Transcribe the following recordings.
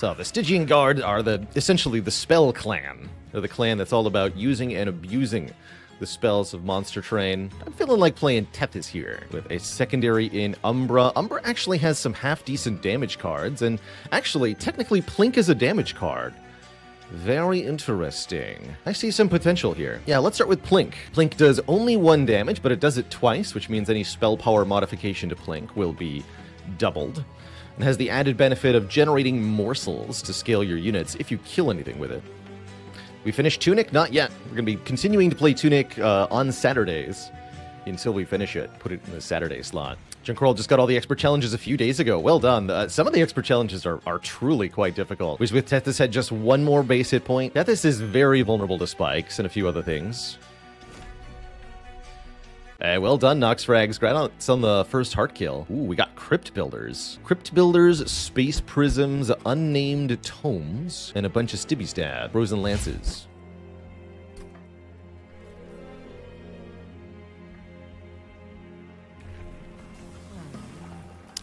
So the Stygian Guard are essentially the spell clan. They're the clan that's all about using and abusing the spells of Monster Train. I'm feeling like playing Tethys here with a secondary in Umbra. Umbra actually has some half-decent damage cards, and actually, technically, Plink is a damage card. Very interesting. I see some potential here. Yeah, let's start with Plink. Plink does only 1 damage, but it does it twice, which means any spell power modification to Plink will be doubled. And has the added benefit of generating morsels to scale your units if you kill anything with it. We finished Tunic? Not yet. We're going to be continuing to play Tunic on Saturdays until we finish it. Put it in the Saturday slot. Junkroll just got all the expert challenges a few days ago. Well done. Some of the expert challenges are truly quite difficult. Which with Tethys had just 1 more base hit point. Tethys is very vulnerable to spikes and a few other things. Well done, Noxfrags. Congrats on the first heart kill. Ooh, we got Crypt Builders. Crypt Builders, Space Prisms, Unnamed Tomes, and a bunch of Stibby Stab, Frozen Lances.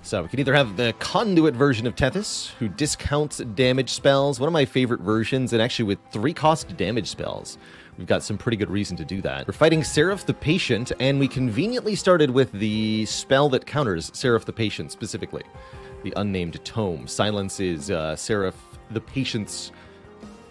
So we can either have the Conduit version of Tethys, who discounts damage spells, one of my favorite versions, and actually with 3-cost damage spells. We've got some pretty good reason to do that. We're fighting Seraph the Patient, and we conveniently started with the spell that counters Seraph the Patient specifically. The Unnamed Tome silences Seraph the Patient's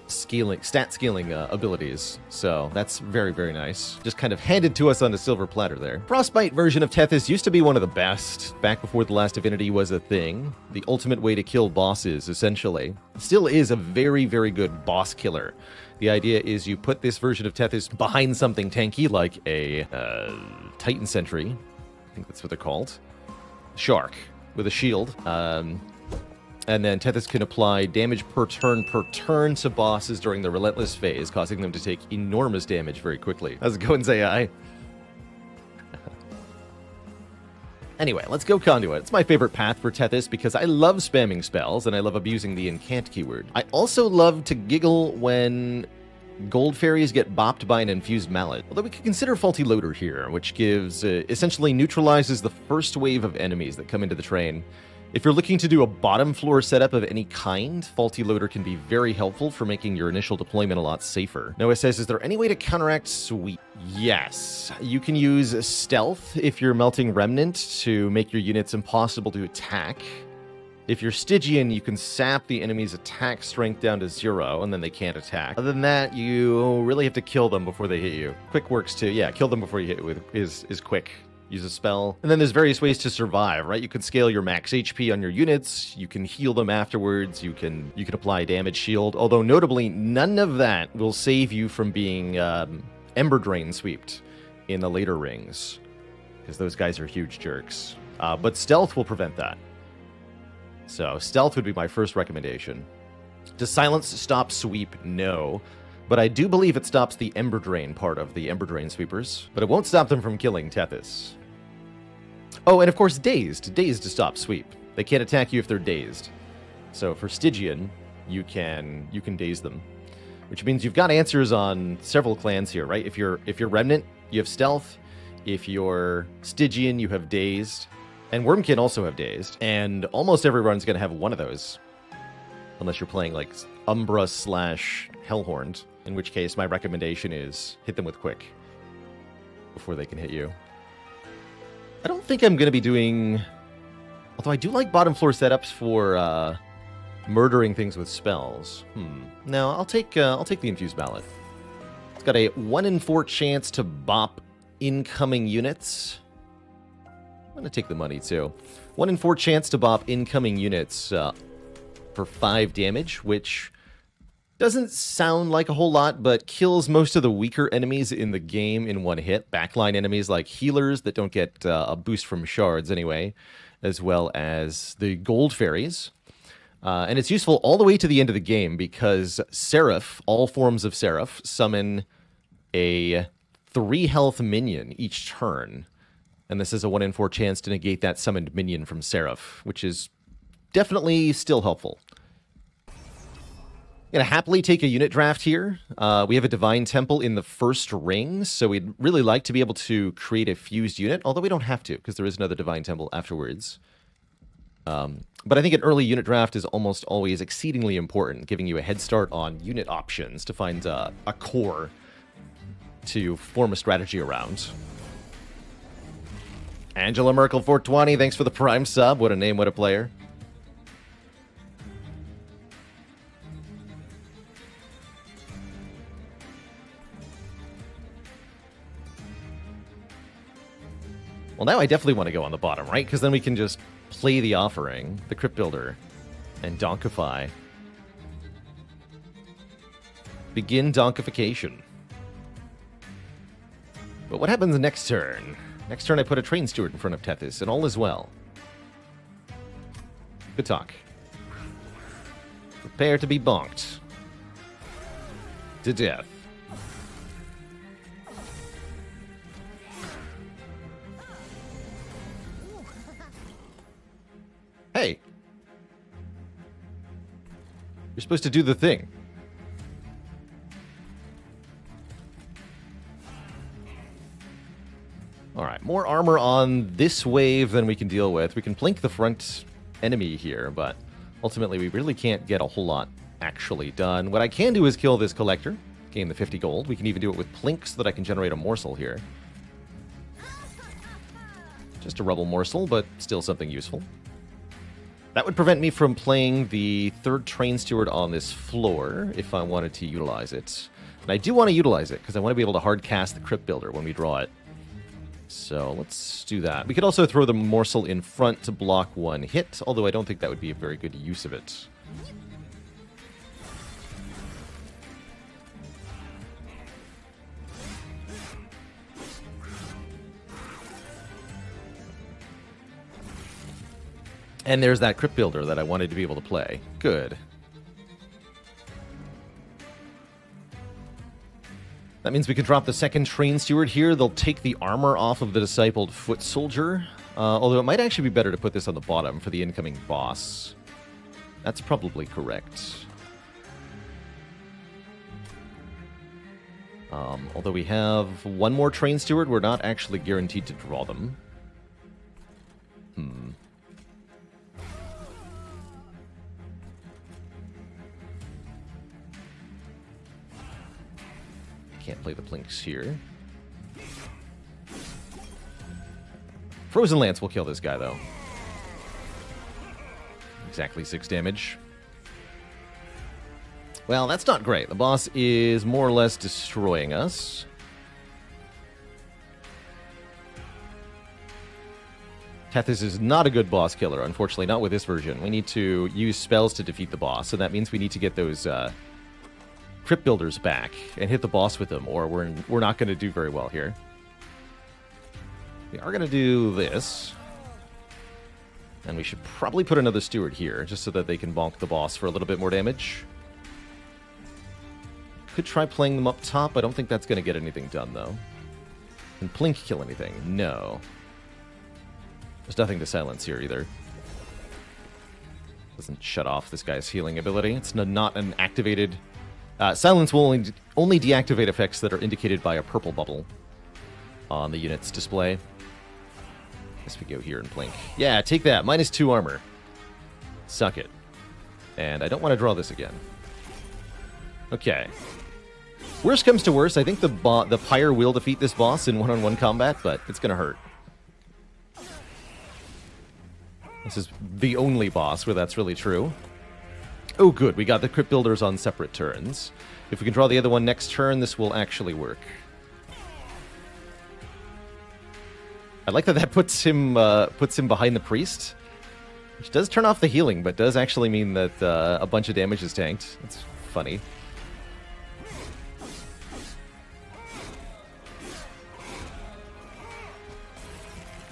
stat scaling abilities. So that's very, very nice. Just kind of handed to us on a silver platter there. Frostbite version of Tethys used to be one of the best, back before the Last Divinity was a thing. The ultimate way to kill bosses, essentially. Still is a very, very good boss killer. The idea is you put this version of Tethys behind something tanky, like a Titan Sentry. I think that's what they're called. Shark with a shield. And then Tethys can apply damage per turn to bosses during the Relentless phase, causing them to take enormous damage very quickly. How's it going, Zai? Anyway, let's go Conduit. It's my favorite path for Tethys because I love spamming spells and I love abusing the incant keyword. I also love to giggle when gold fairies get bopped by an infused mallet. Although we could consider Faulty Loader here, which gives essentially neutralizes the first wave of enemies that come into the train. If you're looking to do a bottom floor setup of any kind, Faulty Loader can be very helpful for making your initial deployment a lot safer. Noah says, is there any way to counteract Sweep? Yes. You can use Stealth if you're Melting Remnant to make your units impossible to attack. If you're Stygian, you can sap the enemy's attack strength down to 0, and then they can't attack. Other than that, you really have to kill them before they hit you. Quick works too. Yeah, kill them before you hit with is quick. Use a spell. And then there's various ways to survive, right? You can scale your max HP on your units, you can heal them afterwards, you can apply damage shield, although notably none of that will save you from being Ember Drain sweeped in the later rings, because those guys are huge jerks. But stealth will prevent that. So stealth would be my first recommendation. Does silence stop sweep? No. But I do believe it stops the Ember Drain part of the Ember Drain sweepers, but it won't stop them from killing Tethys. Oh, and of course, dazed. Dazed to stop sweep. They can't attack you if they're dazed. So for Stygian, you can daze them, which means you've got answers on several clans here, right? If you're Remnant, you have Stealth. If you're Stygian, you have Dazed, and Wormkin also have Dazed. And almost every run's going to have one of those, unless you're playing like Umbra / Hellhorned, in which case my recommendation is hit them with Quick before they can hit you. I don't think I'm going to be doing... Although I do like bottom floor setups for murdering things with spells. No, I'll take the Infused Mallet. It's got a 1 in 4 chance to bop incoming units. I'm going to take the money too. 1 in 4 chance to bop incoming units for 5 damage, which doesn't sound like a whole lot, but kills most of the weaker enemies in the game in 1 hit. Backline enemies like healers that don't get a boost from shards anyway, as well as the gold fairies. And it's useful all the way to the end of the game because Seraph, all forms of Seraph, summon a 3 health minion each turn. And this is a 1 in 4 chance to negate that summoned minion from Seraph, which is definitely still helpful. I'm going to happily take a unit draft here. We have a Divine Temple in the first ring, so we'd really like to be able to create a fused unit, although we don't have to, because there is another Divine Temple afterwards. But I think an early unit draft is almost always exceedingly important, giving you a head start on unit options to find a core to form a strategy around. Angela Merkel 420, thanks for the Prime sub. What a name, what a player. Well, now I definitely want to go on the bottom, right? Because then we can just play the offering, the Crypt Builder, and donkify. Begin donkification. But what happens next turn? Next turn I put a Train Steward in front of Tethys, and all is well. Good talk. Prepare to be bonked. To death. Hey. You're supposed to do the thing. Alright, more armor on this wave than we can deal with. We can plink the front enemy here, but ultimately we really can't get a whole lot actually done. What I can do is kill this collector, gain the 50 gold. We can even do it with plink so that I can generate a morsel here. Just a rubble morsel, but still something useful. That would prevent me from playing the third Train Steward on this floor if I wanted to utilize it. And I do want to utilize it because I want to be able to hard cast the Crypt Builder when we draw it. So let's do that. We could also throw the morsel in front to block one hit, although I don't think that would be a very good use of it. And there's that Crypt Builder that I wanted to be able to play. Good. That means we can drop the second Train Steward here. They'll take the armor off of the Discipled Foot Soldier. Although it might actually be better to put this on the bottom for the incoming boss. That's probably correct. Although we have one more Train Steward, we're not actually guaranteed to draw them. Can't play the plinks here. Frozen Lance will kill this guy, though. Exactly 6 damage. Well, that's not great. The boss is more or less destroying us. Tethys is not a good boss killer, unfortunately, not with this version. We need to use spells to defeat the boss, so that means we need to get those Crypt Builders back and hit the boss with them, or we're not going to do very well here. We are going to do this. And we should probably put another Steward here, just so that they can bonk the boss for a little bit more damage. Could try playing them up top. I don't think that's going to get anything done, though. Can Plink kill anything? No. There's nothing to silence here, either. Doesn't shut off this guy's healing ability. It's not an activated... silence will only deactivate effects that are indicated by a purple bubble on the unit's display. Guess we go here and blink. Yeah, take that. -2 armor. Suck it. And I don't want to draw this again. Okay. Worst comes to worst, I think the Pyre will defeat this boss in one-on-one combat, but it's going to hurt. This is the only boss where that's really true. Oh, good. We got the Crypt Builders on separate turns. If we can draw the other one next turn, this will actually work. I like that puts him behind the Priest, which does turn off the healing, but does actually mean that a bunch of damage is tanked. That's funny.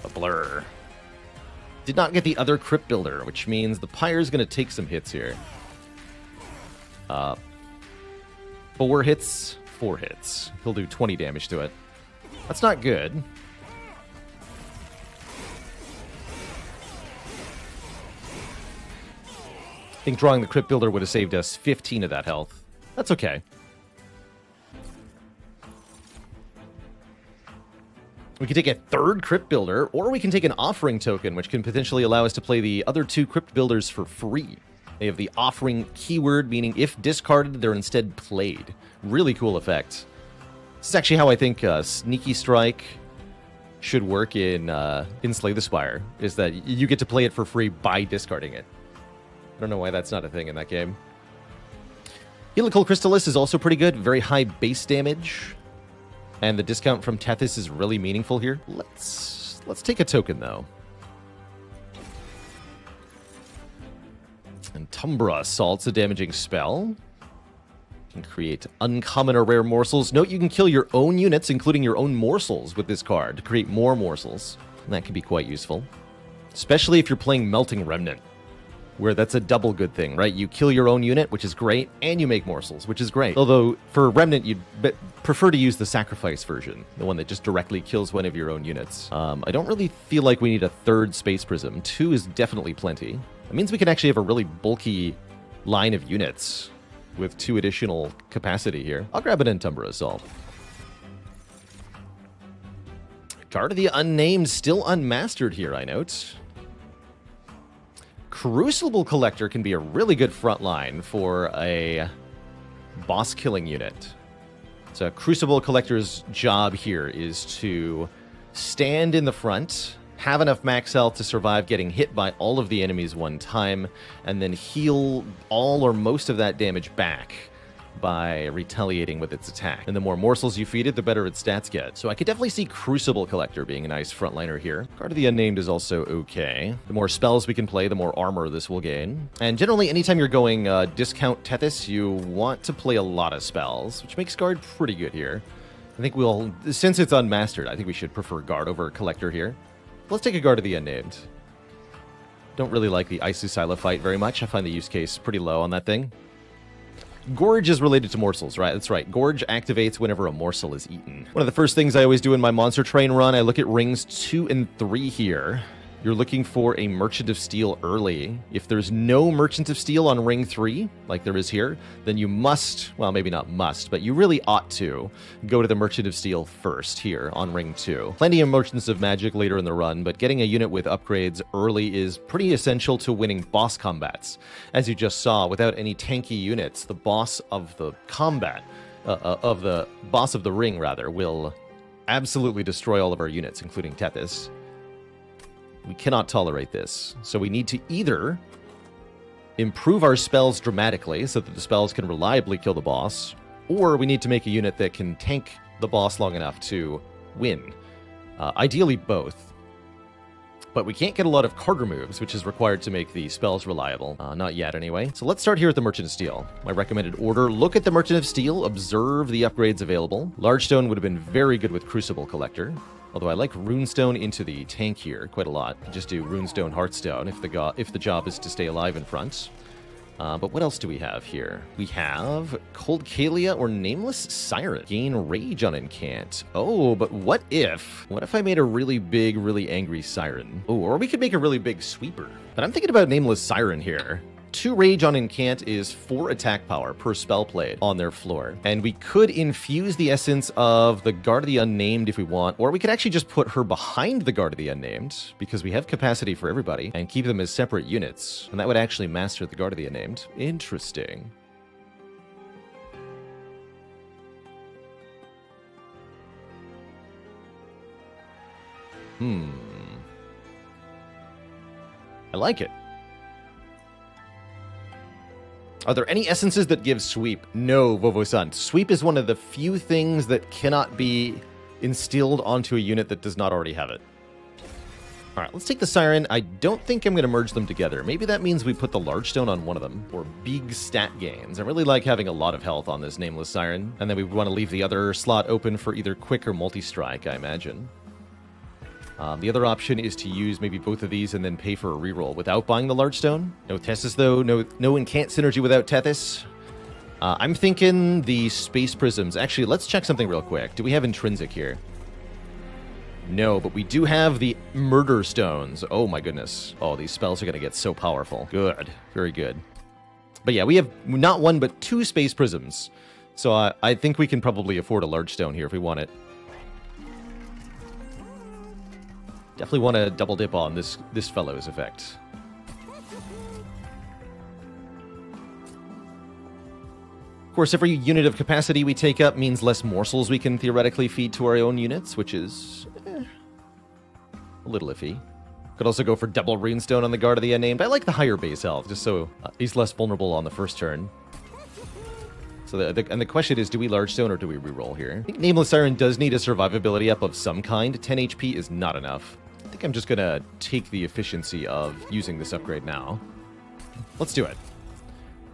A blur. Did not get the other Crypt Builder, which means the Pyre's going to take some hits here. 4 hits, 4 hits. He'll do 20 damage to it. That's not good. I think drawing the Crypt Builder would have saved us 15 of that health. That's okay. We can take a third Crypt Builder, or we can take an Offering token, which can potentially allow us to play the other two Crypt Builders for free. They have the Offering keyword, meaning if discarded, they're instead played. Really cool effect. This is actually how I think Sneaky Strike should work in Slay the Spire, is that you get to play it for free by discarding it. I don't know why that's not a thing in that game. Helical Crystallis is also pretty good. Very high base damage. And the discount from Tethys is really meaningful here. Let's take a token, though. And Tumbra Assault's a damaging spell. You can create uncommon or rare morsels. Note you can kill your own units, including your own morsels, with this card to create more morsels. And that can be quite useful. Especially if you're playing Melting Remnant, where that's a double good thing, right? You kill your own unit, which is great, and you make morsels, which is great. Although, for Remnant, you'd prefer to use the Sacrifice version, the one that just directly kills one of your own units. I don't really feel like we need a third Space Prism. 2 is definitely plenty. That means we can actually have a really bulky line of units with 2 additional capacity here. I'll grab an Tumbra Assault. Guard of the Unnamed, still unmastered here, I note. Crucible Collector can be a really good front line for a boss-killing unit. So Crucible Collector's job here is to stand in the front, have enough max health to survive getting hit by all of the enemies one time, and then heal all or most of that damage back by retaliating with its attack. And the more morsels you feed it, the better its stats get. So I could definitely see Crucible Collector being a nice frontliner here. Guard of the Unnamed is also okay. The more spells we can play, the more armor this will gain. And generally, anytime you're going discount Tethys, you want to play a lot of spells, which makes Guard pretty good here. I think we'll, since it's unmastered, I think we should prefer Guard over Collector here. Let's take a Guard of the Unnamed. Don't really like the Isusila fight very much. I find the use case pretty low on that thing. Gorge is related to morsels, right? That's right. Gorge activates whenever a morsel is eaten. One of the first things I always do in my Monster Train run, I look at rings 2 and 3 here. You're looking for a Merchant of Steel early. If there's no Merchant of Steel on ring 3, like there is here, then you must, well, maybe not must, but you really ought to go to the Merchant of Steel first here on ring 2. Plenty of Merchants of Magic later in the run, but getting a unit with upgrades early is pretty essential to winning boss combats. As you just saw, without any tanky units, the boss of the combat, boss of the ring, rather, will absolutely destroy all of our units, including Tethys. We cannot tolerate this. So we need to either improve our spells dramatically so that the spells can reliably kill the boss, or we need to make a unit that can tank the boss long enough to win. Ideally both. But we can't get a lot of card removes, which is required to make the spells reliable. Not yet, anyway. So let's start here with the Merchant of Steel. My recommended order, look at the Merchant of Steel, observe the upgrades available. Largestone would have been very good with Crucible Collector. Although I like Runestone into the tank here quite a lot. Just do Runestone Heartstone if the job is to stay alive in front. But what else do we have here? We have Cold Kalia or Nameless Siren. Gain Rage on Incant. Oh, but what if I made a really big, really angry Siren? Oh, or we could make a really big Sweeper. But I'm thinking about Nameless Siren here. 2 Rage on Incant is 4 attack power per spell played on their floor. And we could infuse the essence of the Guard of the Unnamed if we want, or we could actually just put her behind the Guard of the Unnamed, because we have capacity for everybody, and keep them as separate units. And that would actually master the Guard of the Unnamed. Interesting. I like it. Are there any essences that give Sweep? No, Vovo-san. Sweep is one of the few things that cannot be instilled onto a unit that does not already have it. All right, let's take the Siren. I don't think I'm going to merge them together. Maybe that means we put the Largestone on one of them, or big stat gains. I really like having a lot of health on this Nameless Siren, and then we want to leave the other slot open for either Quick or Multi-Strike, I imagine. The other option is to use maybe both of these and then pay for a reroll without buying the Largestone. No Tethys, though. No Incant synergy without Tethys. I'm thinking the Space Prisms. Actually, let's check something real quick. Do we have Intrinsic here? No, but we do have the Murder Stones. Oh, my goodness. Oh, these spells are going to get so powerful. Good. Very good. But yeah, we have not 1, but 2 Space Prisms. So I think we can probably afford a Largestone here if we want it. Definitely want to double dip on this fellow's effect. Of course, every unit of capacity we take up means less morsels we can theoretically feed to our own units, which is a little iffy. Could also go for double runestone on the guard of the unnamed. I like the higher base health, just so he's less vulnerable on the first turn. So and the question is, do we large stone or do we reroll here? I think Nameless Siren does need a survivability up of some kind. 10 HP is not enough. I think I'm just going to take the efficiency of using this upgrade now. Let's do it.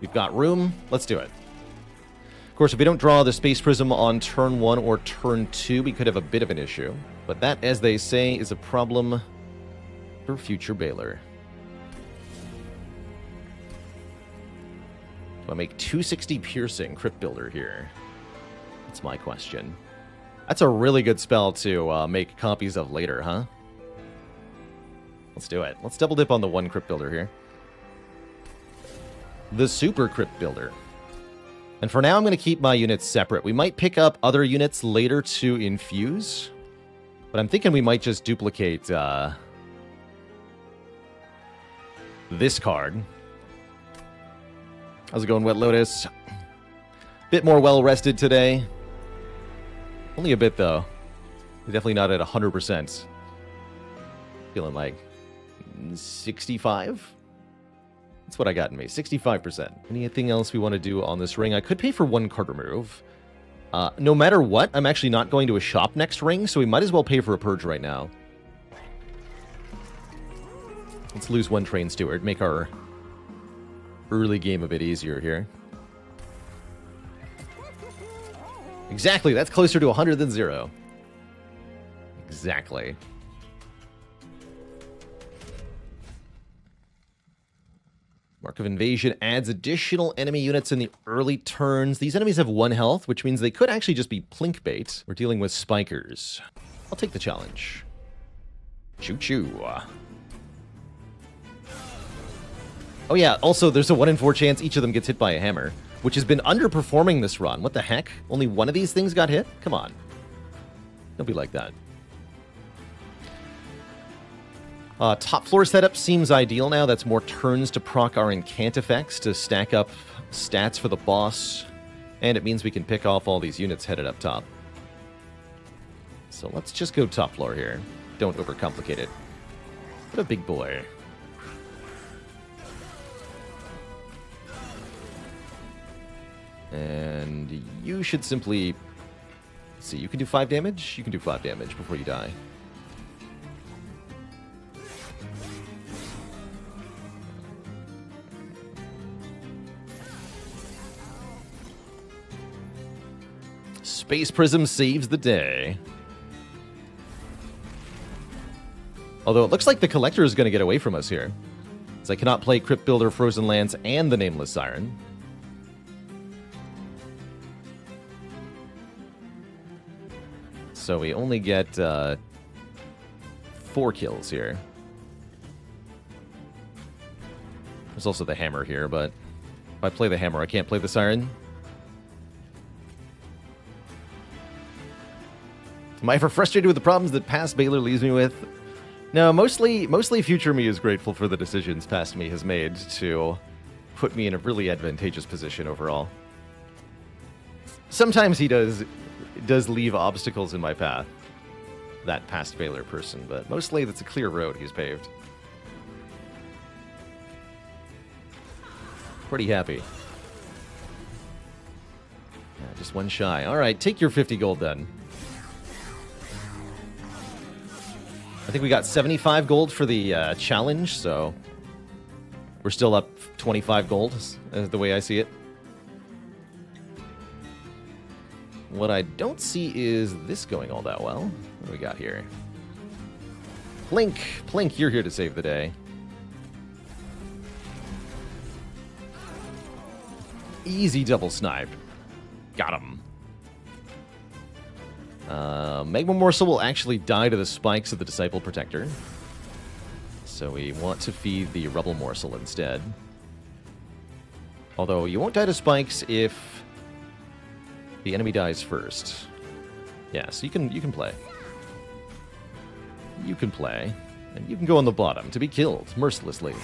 We've got room. Let's do it. Of course, if we don't draw the Space Prism on turn 1 or turn 2, we could have a bit of an issue. But that, as they say, is a problem for future Baalor. Do I make 260 piercing Crypt Builder here? That's my question. That's a really good spell to make copies of later, huh? Let's do it. Let's double dip on the one Crypt Builder here. The Super Crypt Builder. And for now, I'm going to keep my units separate. We might pick up other units later to infuse. But I'm thinking we might just duplicate this card. How's it going, Wet Lotus? Bit more well-rested today. Only a bit, though. Definitely not at 100%. Feeling like 65? That's what I got in me, 65%. Anything else we want to do on this ring? I could pay for one card remove. No matter what, I'm actually not going to a shop next ring, so we might as well pay for a purge right now. Let's lose one Train Steward, make our early game a bit easier here. Exactly, that's closer to 100 than 0. Exactly. Mark of Invasion adds additional enemy units in the early turns. These enemies have 1 health, which means they could actually just be plink bait. We're dealing with spikers. I'll take the challenge. Choo-choo. Oh yeah, also there's a 1 in 4 chance each of them gets hit by a hammer, which has been underperforming this run. What the heck? Only one of these things got hit? Come on. Don't be like that. Top floor setup seems ideal now. That's more turns to proc our incant effects to stack up stats for the boss. And it means we can pick off all these units headed up top. So let's just go top floor here. Don't overcomplicate it. What a big boy. And you should simply... Let's see, you can do 5 damage? You can do 5 damage before you die. Space Prism saves the day. Although it looks like the Collector is going to get away from us here, as I cannot play Crypt Builder, Frozen Lands, and the Nameless Siren. So we only get 4 kills here. There's also the Hammer here, but if I play the Hammer, I can't play the Siren. Am I ever frustrated with the problems that past Baalor leaves me with? No, mostly future me is grateful for the decisions past me has made to put me in a really advantageous position overall. Sometimes he does leave obstacles in my path, that past Baalor person, but mostly that's a clear road he's paved. Pretty happy. Yeah, just 1 shy. All right, take your 50 gold then. I think we got 75 gold for the challenge, so we're still up 25 gold, is the way I see it. What I don't see is this going all that well. What do we got here? Plink! Plink, you're here to save the day. Easy double snipe. Got him. Magma Morsel will actually die to the spikes of the Disciple Protector. So we want to feed the Rubble Morsel instead. Although you won't die to spikes if the enemy dies first. Yeah, so you can play. you can play. And you can go on the bottom to be killed mercilessly.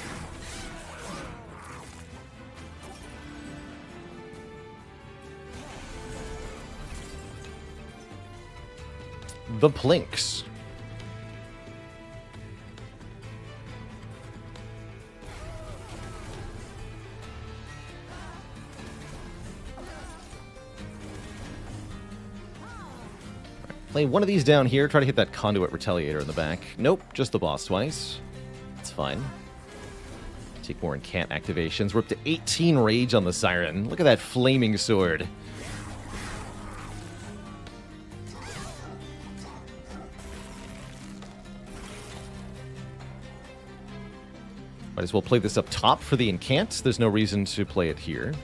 The Plinks. Play one of these down here. Try to hit that Conduit Retaliator in the back. Nope, just the boss twice. That's fine. Take more incant activations. We're up to 18 rage on the Siren. Look at that flaming sword. Might as well play this up top for the incant. There's no reason to play it here.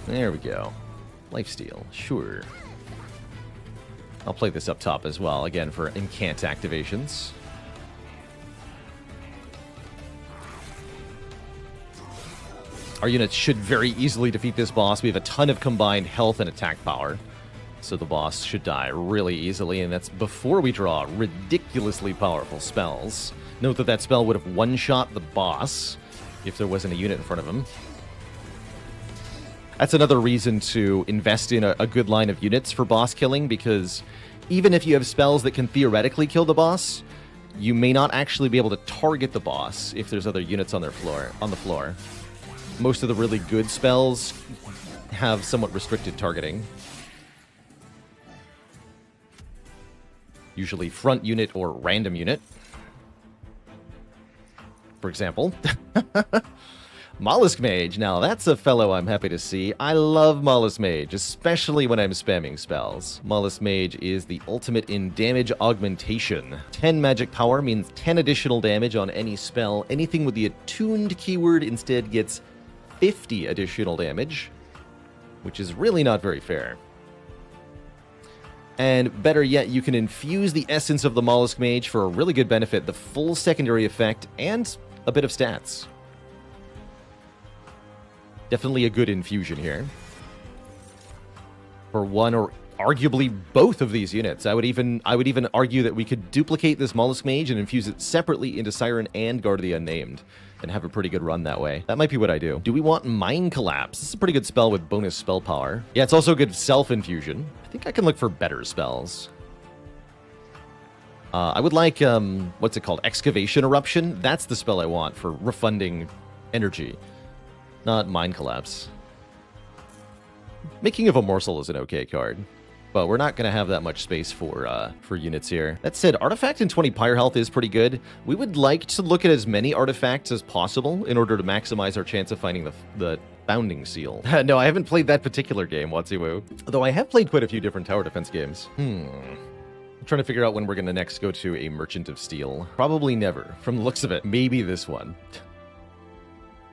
There we go. Lifesteal, sure. I'll play this up top as well, again, for incant activations. Our units should very easily defeat this boss. We have a ton of combined health and attack power. So the boss should die really easily, and that's before we draw ridiculously powerful spells. Note that that spell would have one-shot the boss if there wasn't a unit in front of him. That's another reason to invest in a good line of units for boss killing, because even if you have spells that can theoretically kill the boss, you may not actually be able to target the boss if there's other units on the floor. Most of the really good spells have somewhat restricted targeting. Usually front unit or random unit. For example, Mollusk Mage. Now, that's a fellow I'm happy to see. I love Mollusk Mage, especially when I'm spamming spells. Mollusk Mage is the ultimate in damage augmentation. 10 magic power means 10 additional damage on any spell. Anything with the attuned keyword instead gets 50 additional damage, which is really not very fair. And better yet, you can infuse the essence of the Mollusk Mage for a really good benefit, the full secondary effect, and a bit of stats. Definitely a good infusion here. For one or arguably both of these units. I would even argue that we could duplicate this Mollusk Mage and infuse it separately into Siren and Guard of the Unnamed, and have a pretty good run that way. That might be what I do. Do we want Mind Collapse? This is a pretty good spell with bonus spell power. Yeah, it's also a good self-infusion. I think I can look for better spells. I would like, what's it called? Excavation Eruption? That's the spell I want for refunding energy, not Mind Collapse. Making of a Morsel is an okay card, but we're not going to have that much space for units here. That said, Artifact and 20 Pyre Health is pretty good. We would like to look at as many artifacts as possible in order to maximize our chance of finding the Bounding Seal. No, I haven't played that particular game, Watsiwu. Though I have played quite a few different tower defense games. I'm trying to figure out when we're going to next go to a Merchant of Steel. Probably never, from the looks of it. Maybe this one.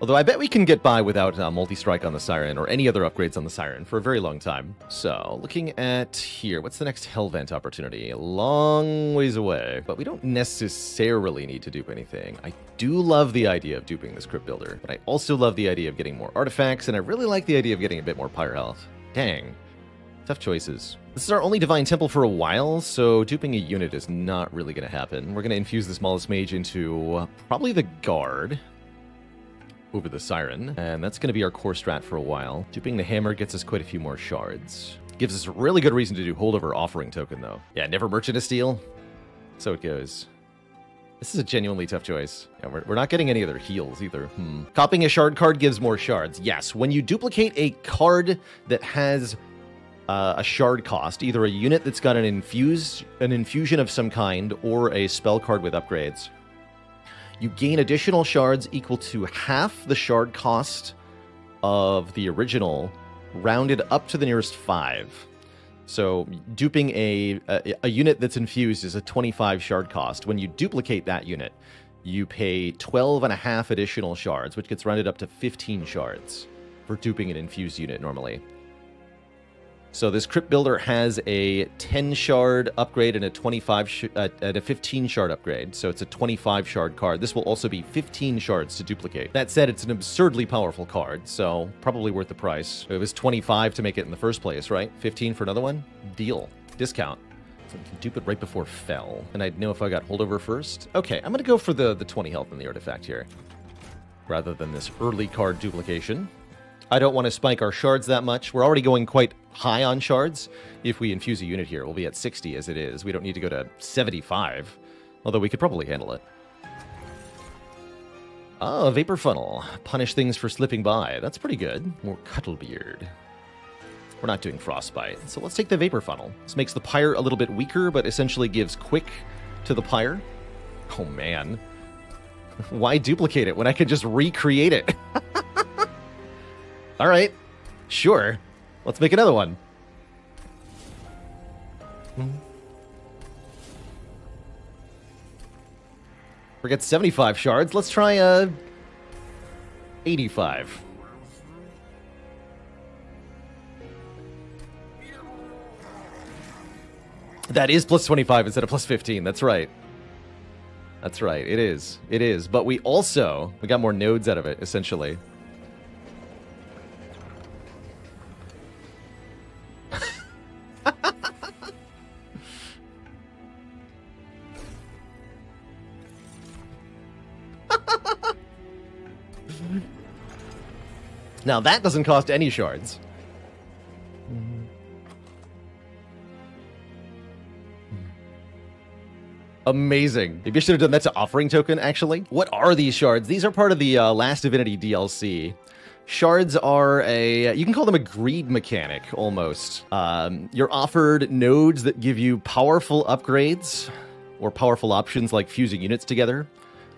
Although I bet we can get by without multi-strike on the Siren or any other upgrades on the Siren for a very long time. So, looking at here, what's the next Hellvent opportunity? A long ways away, but we don't necessarily need to dupe anything. I do love the idea of duping this Crypt Builder, but I also love the idea of getting more artifacts, and I really like the idea of getting a bit more Pyre Health. Dang. Tough choices. This is our only Divine Temple for a while, so duping a unit is not really going to happen. We're going to infuse this Mollusk Mage into probably the Guard over the Siren, and that's going to be our core strat for a while. Duping the Hammer gets us quite a few more shards. Gives us a really good reason to do Holdover Offering Token, though. Yeah, never Merchant of Steel. So it goes. This is a genuinely tough choice. Yeah, we're not getting any other heals either. Copying a shard card gives more shards. Yes, when you duplicate a card that has a shard cost, either a unit that's got an infusion of some kind or a spell card with upgrades, you gain additional shards equal to half the shard cost of the original, rounded up to the nearest 5. So duping a unit that's infused is a 25 shard cost. When you duplicate that unit, you pay 12 and a half additional shards, which gets rounded up to 15 shards for duping an infused unit normally. So this Crypt Builder has a 10 shard upgrade and a 15 shard upgrade. So it's a 25 shard card. This will also be 15 shards to duplicate. That said, it's an absurdly powerful card, so probably worth the price. It was 25 to make it in the first place, right? 15 for another one? Deal. discount. So we can dupe it right before fell. And I'd know if I got holdover first. Okay, I'm going to go for the 20 health in the artifact here, rather than this early card duplication. I don't want to spike our shards that much. We're already going quite high on shards. If we infuse a unit here, we'll be at 60 as it is. We don't need to go to 75, although we could probably handle it. Oh, Vapor Funnel. Punish things for slipping by. That's pretty good. More Cuttlebeard. We're not doing Frostbite, so let's take the Vapor Funnel. This makes the Pyre a little bit weaker, but essentially gives Quick to the Pyre. Oh, man. Why duplicate it when I could just recreate it? All right. Sure. Let's make another one. Forget 75 shards. Let's try 85. That is plus 25 instead of plus 15. That's right. That's right. It is. It is. But we got more nodes out of it, essentially. Now that doesn't cost any shards. Amazing. Maybe I should have done that to Offering Token, actually. What are these shards? These are part of the Last Divinity DLC. Shards are you can call them a greed mechanic, almost. You're offered nodes that give you powerful upgrades, or powerful options like fusing units together,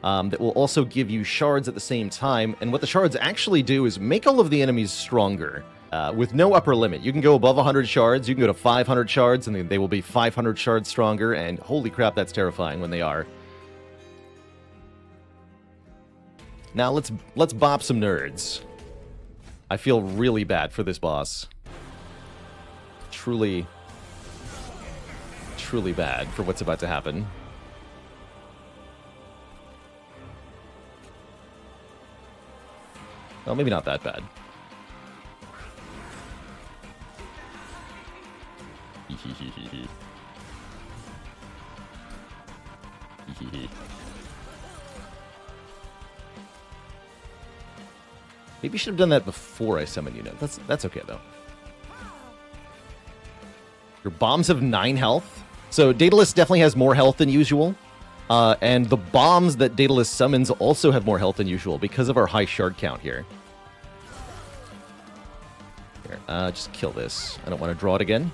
that will also give you shards at the same time. And what the shards actually do is make all of the enemies stronger. With no upper limit. You can go above 100 shards, you can go to 500 shards, and they will be 500 shards stronger, and holy crap, that's terrifying when they are. Now let's bop some nerds. I feel really bad for this boss. Truly, truly bad for what's about to happen. Well, maybe not that bad. Maybe you should have done that before I summon unit. That's okay though. Your bombs have 9 health. So Daedalus definitely has more health than usual. And the bombs that Daedalus summons also have more health than usual because of our high shard count here. Here, just kill this. I don't want to draw it again.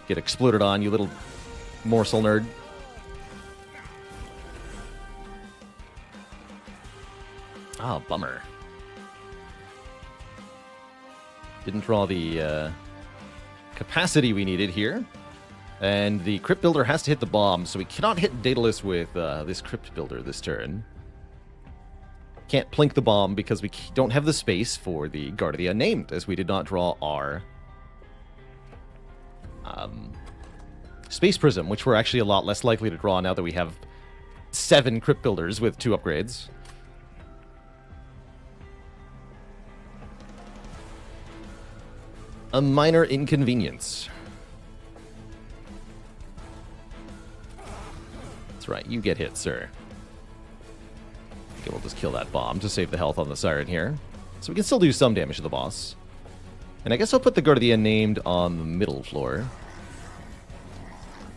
Get exploded on, you little morsel nerd. Ah, bummer. Didn't draw the capacity we needed here. And the Crypt Builder has to hit the bomb, so we cannot hit Daedalus with this Crypt Builder this turn. Can't plink the bomb because we don't have the space for the Guard of the Unnamed, as we did not draw our Space Prism, which we're actually a lot less likely to draw now that we have 7 Crypt Builders with 2 upgrades. A minor inconvenience. That's right, you get hit, sir. Okay, we'll just kill that bomb to save the health on the Siren here. So we can still do some damage to the boss. And I guess I'll put the Guard of the Unnamed on the middle floor.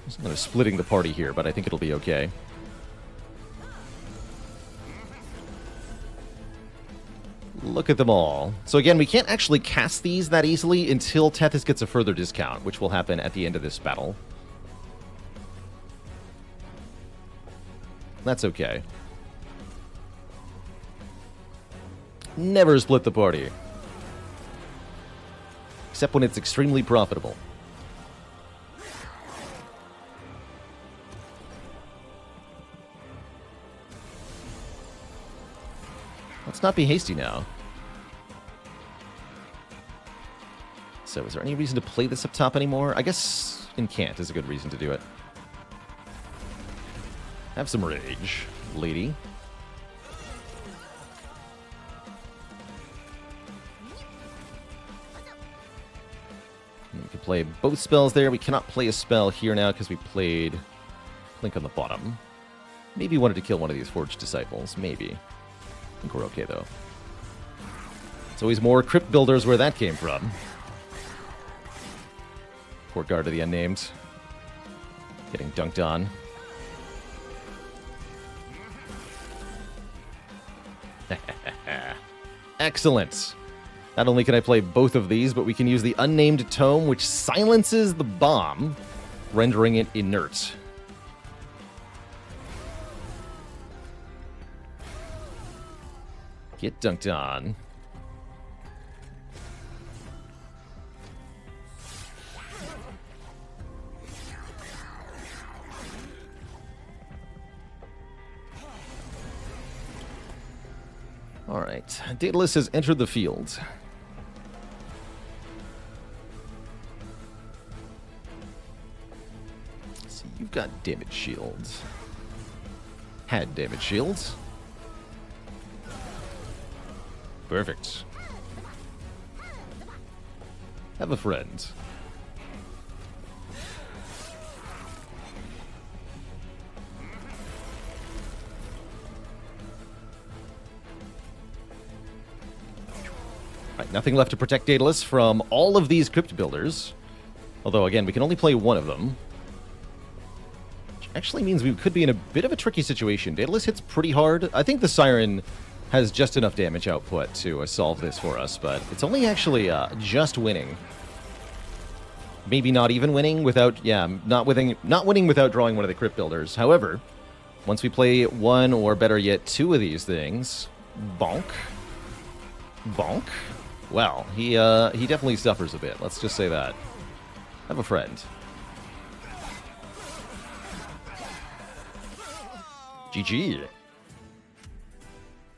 I'm kind of splitting the party here, but I think it'll be okay. Look at them all. So again, we can't actually cast these that easily until Tethys gets a further discount, which will happen at the end of this battle. That's okay. Never split the party. Except when it's extremely profitable. Let's not be hasty now. So is there any reason to play this up top anymore? I guess Incant is a good reason to do it. Have some rage, lady. play both spells there. We cannot play a spell here now because we played Link on the bottom. Maybe wanted to kill one of these Forged Disciples. Maybe. I think we're okay, though. It's always more Crypt builders where that came from. Courtyard of the Unnamed. Getting dunked on. Excellent. Not only can I play both of these, but we can use the Unnamed Tome, which silences the bomb, rendering it inert. Get dunked on. All right, Daedalus has entered the field. So you've got damage shields. Had damage shields. Perfect. Have a friend. Right, nothing left to protect Daedalus from all of these Crypt builders. Although, again, we can only play one of them. Which actually means we could be in a bit of a tricky situation. Daedalus hits pretty hard. I think the Siren has just enough damage output to solve this for us, but it's only actually just winning. Maybe not even winning without, not winning without drawing one of the Crypt builders. However, once we play one or better yet two of these things, bonk, bonk. Well, he definitely suffers a bit. Let's just say that. Have a friend. GG.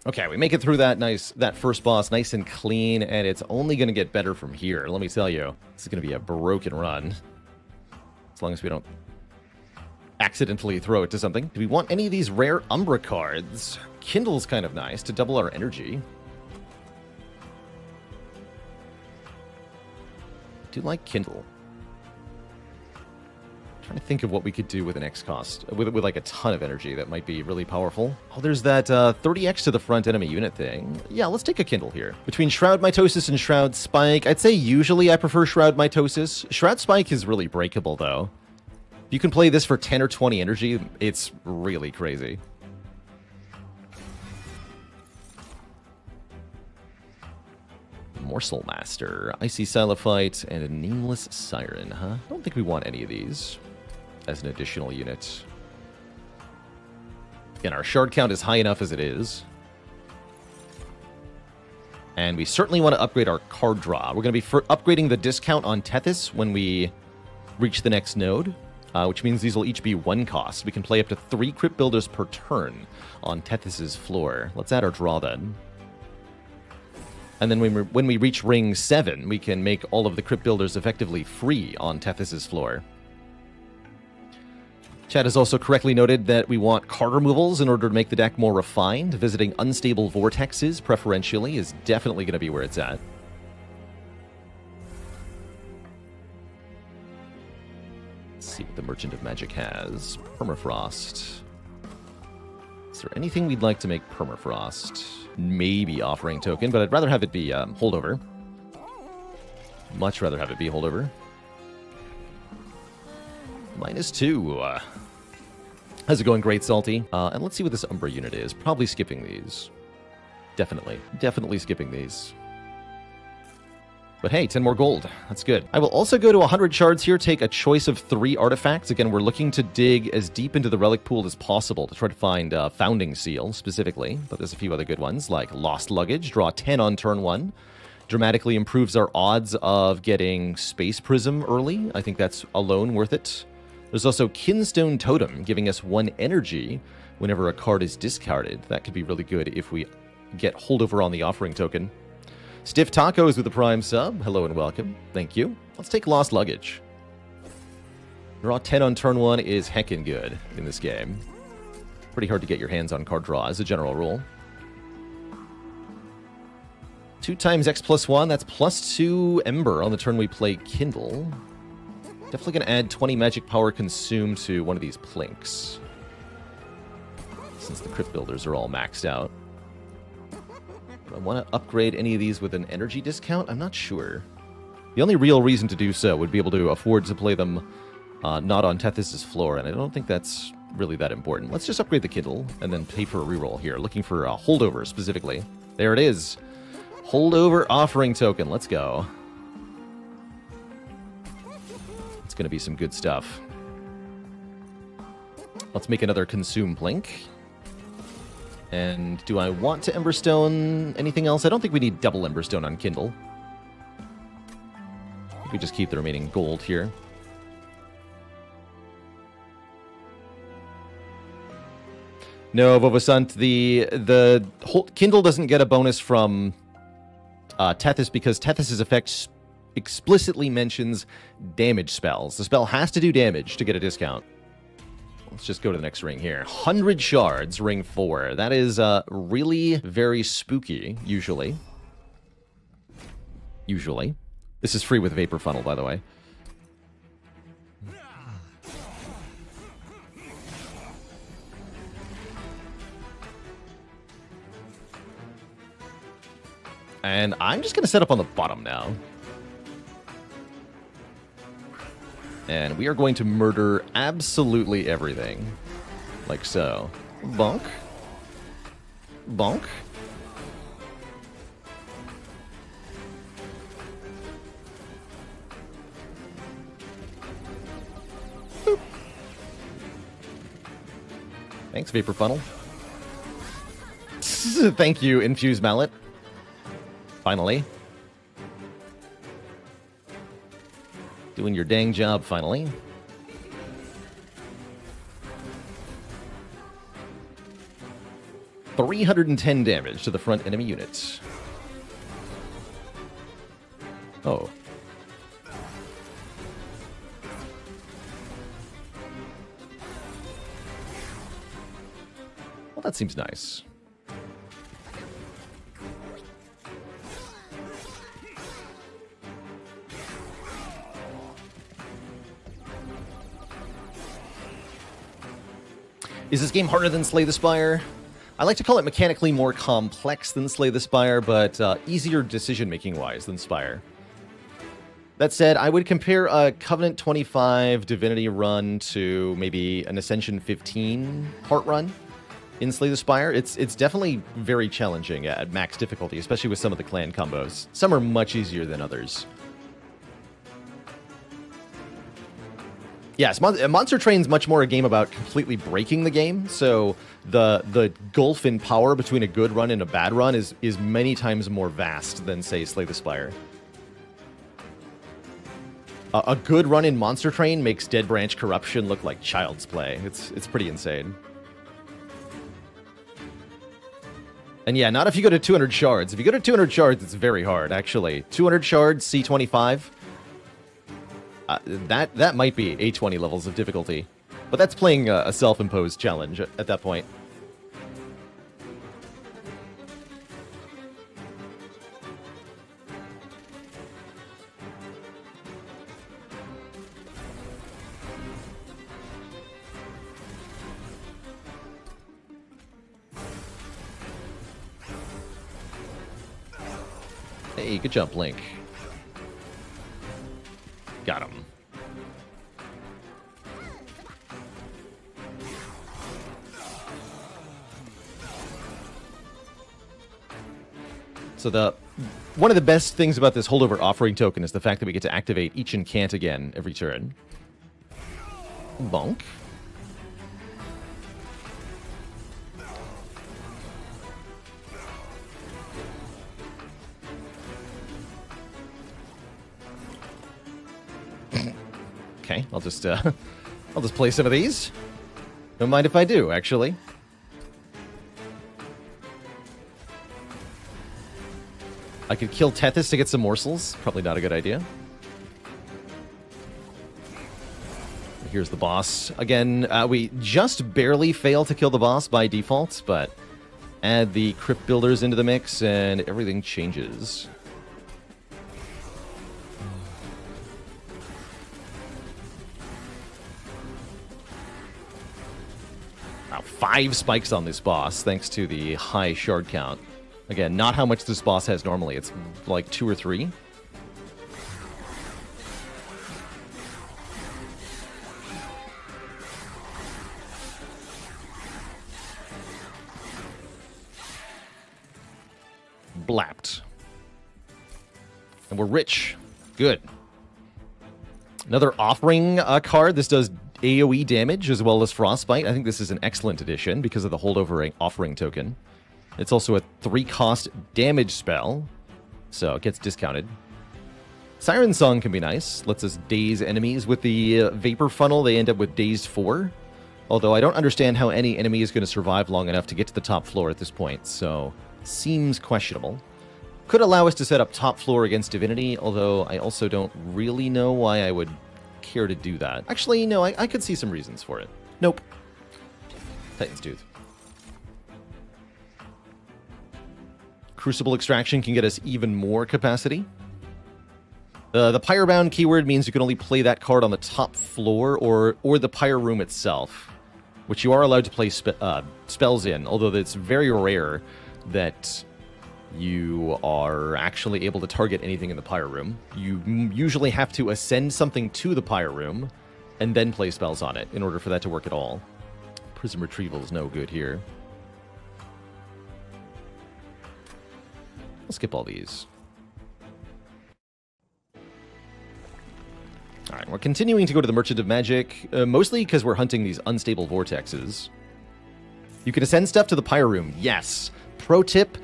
Okay, we make it through that first boss nice and clean, and it's only going to get better from here. Let me tell you, this is going to be a broken run. As long as we don't accidentally throw it to something. Do we want any of these rare Umbra cards? Kindle's kind of nice to double our energy. I do like Kindle. Trying to think of what we could do with an X cost, with like a ton of energy that might be really powerful. Oh, there's that 30x to the front enemy unit thing. Yeah, let's take a Kindle here. Between Shroud Mitosis and Shroud Spike, I'd say usually I prefer Shroud Mitosis. Shroud Spike is really breakable, though. If you can play this for 10 or 20 energy, it's really crazy. Morsel Master, Icy Silophyte, and a Nameless Siren, huh? I don't think we want any of these as an additional unit. Again, our shard count is high enough as it is. And we certainly want to upgrade our card draw. We're going to be upgrading the discount on Tethys when we reach the next node, which means these will each be 1 cost. We can play up to 3 Crypt Builders per turn on Tethys' floor. Let's add our draw then. And then when we reach ring 7, we can make all of the Crypt Builders effectively free on Tethys' floor. Chad has also correctly noted that we want card removals in order to make the deck more refined. Visiting unstable vortexes, preferentially, is definitely going to be where it's at. Let's see what the Merchant of Magic has. Permafrost. Is there anything we'd like to make Permafrost? Maybe Offering Token, but I'd rather have it be Holdover. Much rather have it be Holdover. -2. How's it going, Great Salty? And let's see what this Umbra unit is. Probably skipping these. Definitely skipping these. But hey, 10 more gold. That's good. I will also go to 100 shards here, take a choice of 3 artifacts. Again, we're looking to dig as deep into the relic pool as possible to try to find Founding Seal, specifically. But there's a few other good ones, like Lost Luggage. Draw 10 on turn 1. Dramatically improves our odds of getting Space Prism early. I think that's alone worth it. There's also Kinstone Totem, giving us 1 energy whenever a card is discarded. That could be really good if we get Holdover on the Offering Token. Stiff Tacos with the Prime sub. Hello and welcome. Thank you. Let's take Lost Luggage. Draw 10 on turn 1 is heckin' good in this game. Pretty hard to get your hands on card draw as a general rule. 2 times X+1, that's +2 Ember on the turn we play Kindle. Definitely going to add 20 magic power consumed to one of these plinks, since the Crypt builders are all maxed out. Do I want to upgrade any of these with an energy discount? I'm not sure. The only real reason to do so would be able to afford to play them not on Tethys' floor, and I don't think that's really that important. Let's just upgrade the Kindle and then pay for a reroll here. Looking for a holdover specifically. There it is. Holdover offering token. Let's go. It's going to be some good stuff. Let's make another consume plink. And do I want to Emberstone anything else? I don't think we need double Emberstone on Kindle. We just keep the remaining gold here. No, Vovasant, the whole Kindle doesn't get a bonus from Tethys because Tethys' effect explicitly mentions damage spells. The spell has to do damage to get a discount. Let's just go to the next ring here. 100 shards, ring 4. That is really very spooky, usually. Usually. This is free with Vapor Funnel, by the way. And I'm just going to set up on the bottom now. And we are going to murder absolutely everything. Like so. Bonk. Bonk. Boop. Thanks, Vapor Funnel. Thank you, Infused Mallet. Finally. Doing your dang job, finally. $310 damage to the front enemy unit. Oh. Well, that seems nice. Is this game harder than Slay the Spire? I like to call it mechanically more complex than Slay the Spire, but easier decision-making wise than Spire. That said, I would compare a Covenant 25 Divinity run to maybe an Ascension 15 part run in Slay the Spire. It's definitely very challenging at max difficulty, especially with some of the clan combos. Some are much easier than others. Yes, Monster Train's much more a game about completely breaking the game, so the gulf in power between a good run and a bad run is many times more vast than, say, Slay the Spire. A good run in Monster Train makes Dead Branch Corruption look like child's play. It's pretty insane. And yeah, not if you go to 200 shards. If you go to 200 shards, it's very hard, actually. 200 shards, C25... that might be A20 levels of difficulty. But that's playing a self-imposed challenge at that point. Hey, good jump, Link. Got him. So one of the best things about this holdover offering token is the fact that we get to activate each incant again every turn. Bonk. Okay, I'll just play some of these. Don't mind if I do, actually. I could kill Tethys to get some morsels. Probably not a good idea. Here's the boss. Again, we just barely fail to kill the boss by default, but add the Crypt builders into the mix and everything changes. 5 spikes on this boss, thanks to the high shard count. Again, not how much this boss has normally. It's like 2 or 3. Blapped. And we're rich. Good. Another offering card. This does AoE damage as well as frostbite. I think this is an excellent addition because of the holdover offering token. It's also a 3-cost damage spell, so it gets discounted. Siren Song can be nice. Lets us daze enemies with the Vapor Funnel. They end up with dazed 4. Although I don't understand how any enemy is going to survive long enough to get to the top floor at this point, so seems questionable. Could allow us to set up top floor against Divinity, although I also don't really know why I would care to do that. Actually, no, I could see some reasons for it. Nope. Titan's Tooth. Crucible Extraction can get us even more capacity. The Pyrebound keyword means you can only play that card on the top floor or the Pyre Room itself, which you are allowed to play spells in, although it's very rare that you are actually able to target anything in the Pyre Room. You usually have to ascend something to the Pyre Room and then play spells on it in order for that to work at all. Prism Retrieval is no good here. I'll skip all these. Alright, we're continuing to go to the Merchant of Magic, mostly because we're hunting these unstable vortexes. You can ascend stuff to the Pyre Room, yes. Pro tip,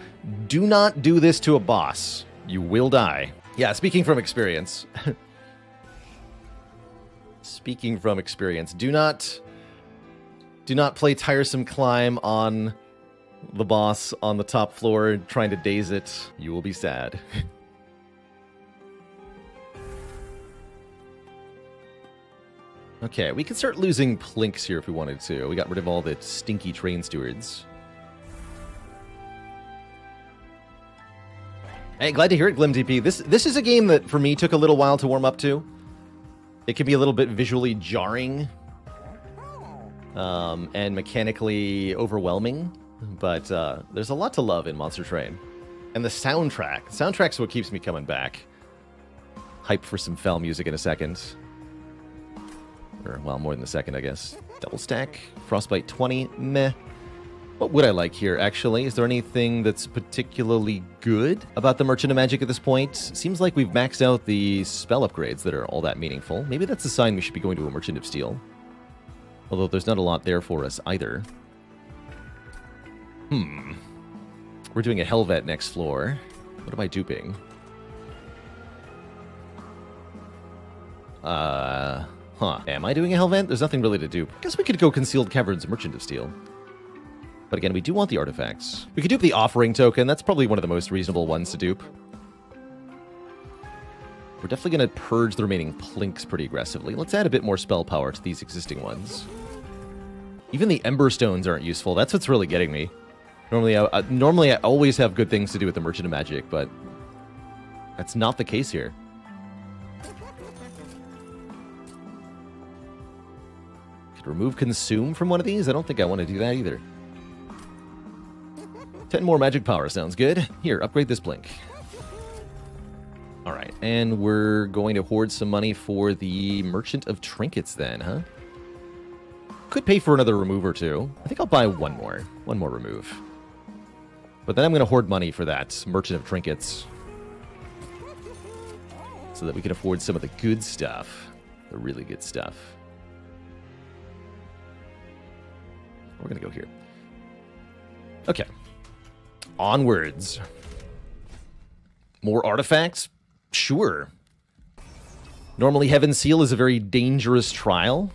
do not do this to a boss. You will die. Yeah, speaking from experience. Speaking from experience, do not play Tiresome Climb on the boss on the top floor trying to daze it. You will be sad. Okay, we could start losing plinks here if we wanted to. We got rid of all the stinky train stewards. Hey, glad to hear it, GlimDP. This is a game that, for me, took a little while to warm up to. It can be a little bit visually jarring and mechanically overwhelming, but there's a lot to love in Monster Train. And the soundtrack. The soundtrack's what keeps me coming back. Hype for some Fel music in a second. Or, well, more than a second, I guess. Double stack, Frostbite 20, meh. What would I like here, actually? Is there anything that's particularly good about the Merchant of Magic at this point? Seems like we've maxed out the spell upgrades that are all that meaningful. Maybe that's a sign we should be going to a Merchant of Steel. Although there's not a lot there for us either. We're doing a Helvet next floor. What am I duping? Am I doing a Hellvent? There's nothing really to dupe. Guess we could go Concealed Caverns Merchant of Steel. But again, we do want the artifacts. We could dupe the Offering Token. That's probably one of the most reasonable ones to dupe. We're definitely going to purge the remaining plinks pretty aggressively. Let's add a bit more spell power to these existing ones. Even the Ember Stones aren't useful. That's what's really getting me. Normally I always have good things to do with the Merchant of Magic, but that's not the case here. Remove Consume from one of these? I don't think I want to do that either. 10 more magic power sounds good. Here, upgrade this blink. Alright, and we're going to hoard some money for the Merchant of Trinkets then, huh? Could pay for another remove or two. I think I'll buy one more remove. But then I'm going to hoard money for that Merchant of Trinkets. So that we can afford some of the good stuff. The really good stuff. We're going to go here. Okay. Onwards. More artifacts? Sure. Normally, Heaven's Seal is a very dangerous trial.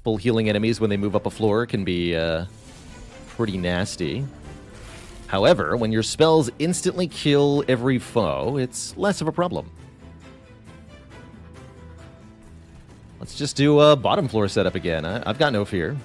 Full healing enemies when they move up a floor can be pretty nasty. However, when your spells instantly kill every foe, it's less of a problem. Let's just do a bottom floor setup again. I've got no fear.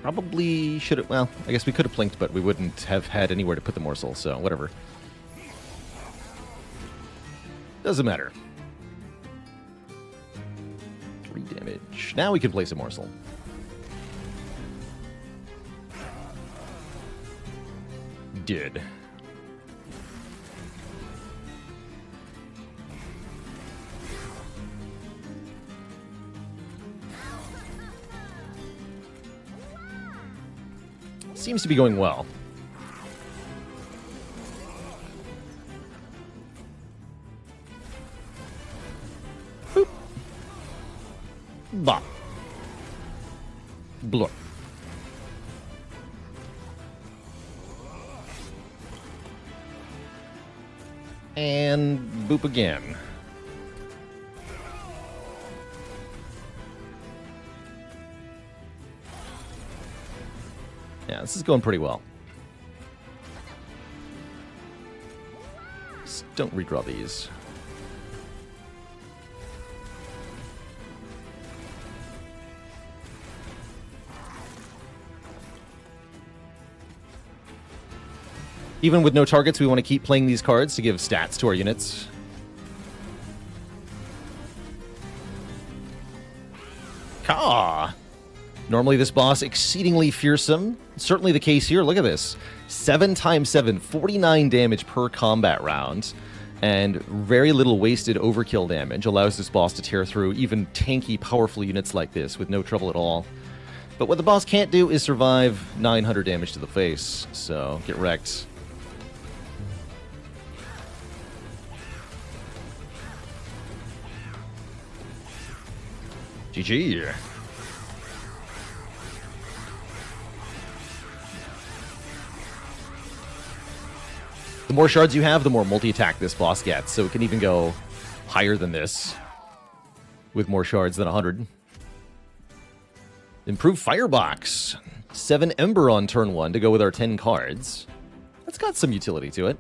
Probably should have... Well, I guess we could have plinked, but we wouldn't have had anywhere to put the morsel, so whatever. Doesn't matter. 3 damage. Now we can place a morsel. Did. Seems to be going well. Boop. Bop. Blur. And boop again. Yeah, this is going pretty well. Just don't redraw these. Even with no targets, we want to keep playing these cards to give stats to our units. Caw! Normally this boss exceedingly fearsome. Certainly the case here. Look at this. 7 times 7, 49 damage per combat round. And very little wasted overkill damage allows this boss to tear through even tanky, powerful units like this with no trouble at all. But what the boss can't do is survive 900 damage to the face. So, get wrecked. GG. The more shards you have, the more multi-attack this boss gets, so it can even go higher than this with more shards than 100. Improved Firebox. 7 Ember on turn 1 to go with our 10 cards. That's got some utility to it.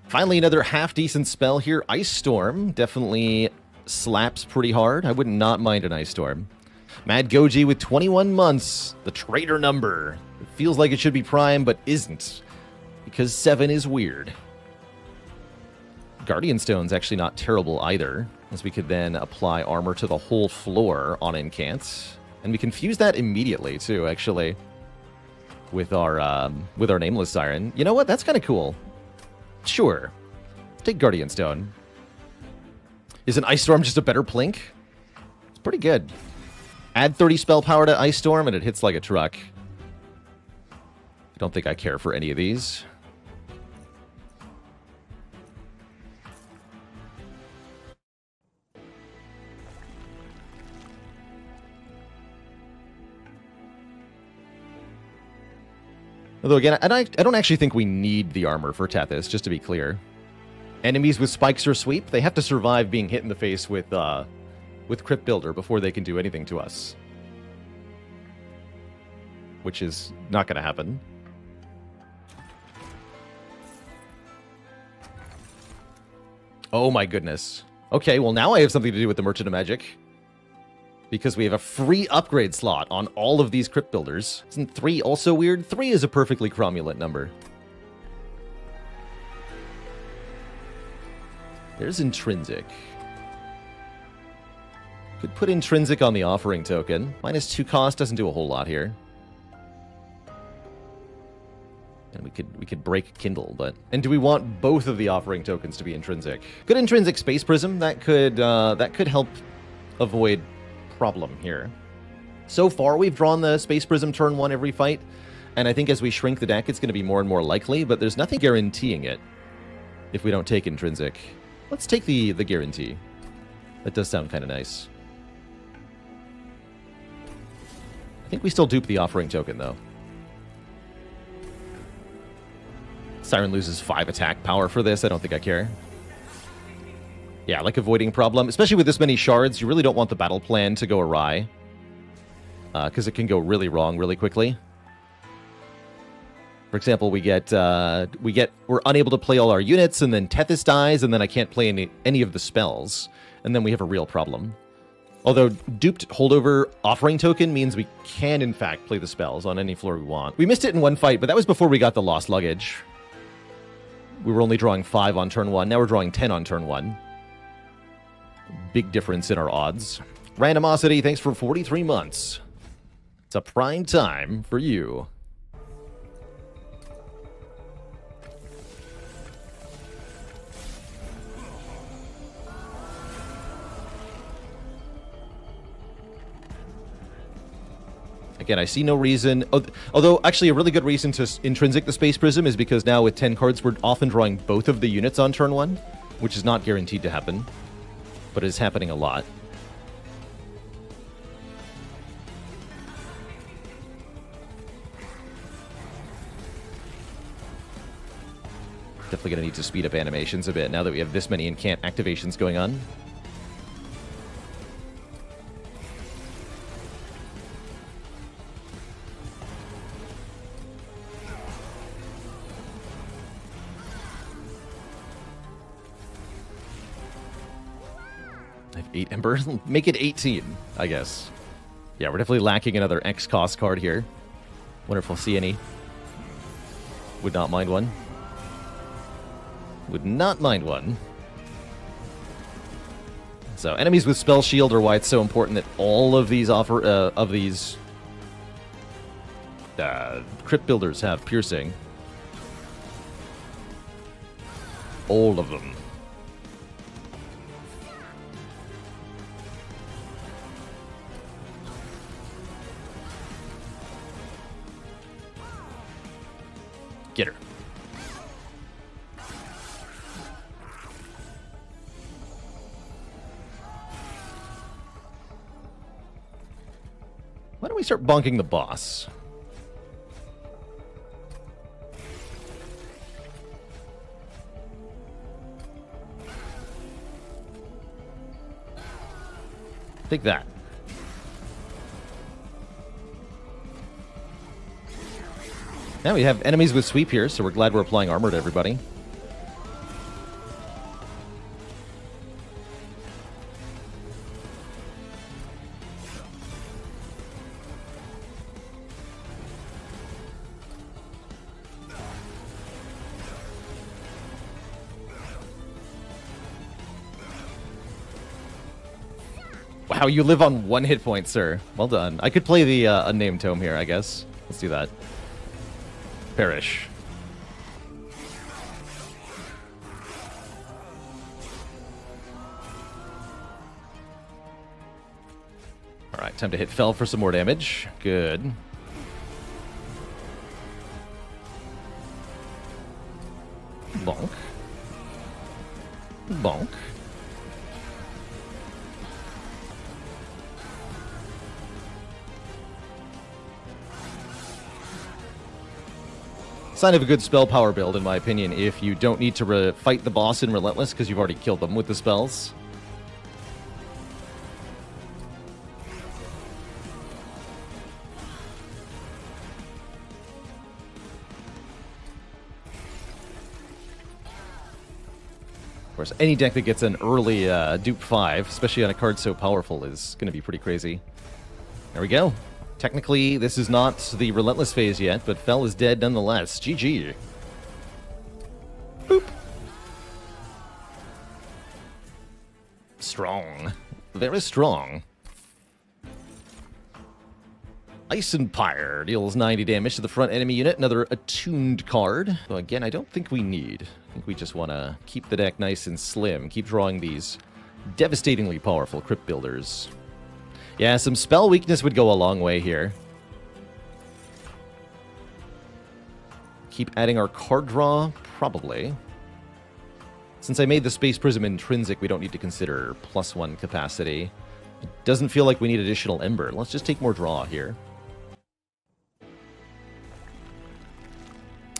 Finally, another half-decent spell here. Ice Storm definitely slaps pretty hard. I would not mind an Ice Storm. Mad Goji with 21 months. The traitor number. It feels like it should be prime, but isn't. Because 7 is weird. Guardian Stone's actually not terrible either, as we could then apply armor to the whole floor on Incant. And we can fuse that immediately, too, actually, with our Nameless Siren. You know what? That's kind of cool. Sure. Take Guardian Stone. Is an Ice Storm just a better plink? It's pretty good. Add 30 spell power to Ice Storm, and it hits like a truck. I don't think I care for any of these. Although, again, I don't actually think we need the armor for Tethys, just to be clear. Enemies with spikes or sweep, they have to survive being hit in the face with Crypt Builder before they can do anything to us. Which is not going to happen. Oh my goodness. Okay, well now I have something to do with the Merchant of Magic. Because we have a free upgrade slot on all of these Crypt Builders. Isn't 3 also weird? 3 is a perfectly cromulent number. There's Intrinsic. Could put Intrinsic on the offering token. -2 cost doesn't do a whole lot here. And we could break Kindle, but... And do we want both of the offering tokens to be Intrinsic? Good Intrinsic Space Prism, that could help avoid problem here. So far, we've drawn the Space Prism turn 1 every fight, and I think as we shrink the deck, it's going to be more and more likely, but there's nothing guaranteeing it if we don't take Intrinsic. Let's take the guarantee. That does sound kind of nice. I think we still dupe the offering token, though. Siren loses 5 attack power for this. I don't think I care. Yeah, like avoiding problem. Especially with this many shards, you really don't want the battle plan to go awry. Because it can go really wrong really quickly. For example, we're unable to play all our units, and then Tethys dies, and then I can't play any of the spells. And then we have a real problem. Although duped holdover offering token means we can, in fact, play the spells on any floor we want. We missed it in one fight, but that was before we got the lost luggage. We were only drawing 5 on turn 1. Now we're drawing 10 on turn 1. Big difference in our odds. Randomosity, thanks for 43 months. It's a prime time for you. Again, I see no reason, although actually a really good reason to intrinsic the Space Prism is because now with 10 cards, we're often drawing both of the units on turn 1, which is not guaranteed to happen, but is happening a lot. Definitely going to need to speed up animations a bit now that we have this many incant activations going on. I have 8 Ember. Make it 18, I guess. Yeah, we're definitely lacking another X cost card here. Wonder if we'll see any. Would not mind one. Would not mind one. So enemies with spell shield are why it's so important that all of these crypt builders have piercing. All of them. Get her. Why don't we start bonking the boss? Take that. Now we have enemies with sweep here, so we're glad we're applying armor to everybody. Wow, you live on 1 hit point, sir. Well done. I could play the unnamed tome here, I guess. Let's do that. Perish. Alright, time to hit Fell for some more damage. Good. Bonk. Bonk. Sign of a good spell power build, in my opinion, if you don't need to fight the boss in Relentless because you've already killed them with the spells. Of course, any deck that gets an early dupe 5, especially on a card so powerful, is going to be pretty crazy. There we go. Technically, this is not the Relentless phase yet, but Fell is dead nonetheless. GG. Boop. Strong. Very strong. Ice Empire deals 90 damage to the front enemy unit. Another attuned card. So again, I don't think we need. I think we just want to keep the deck nice and slim. Keep drawing these devastatingly powerful Crypt Builders. Yeah, some spell weakness would go a long way here. Keep adding our card draw? Probably. Since I made the Space Prism intrinsic, we don't need to consider +1 capacity. It doesn't feel like we need additional Ember. Let's just take more draw here.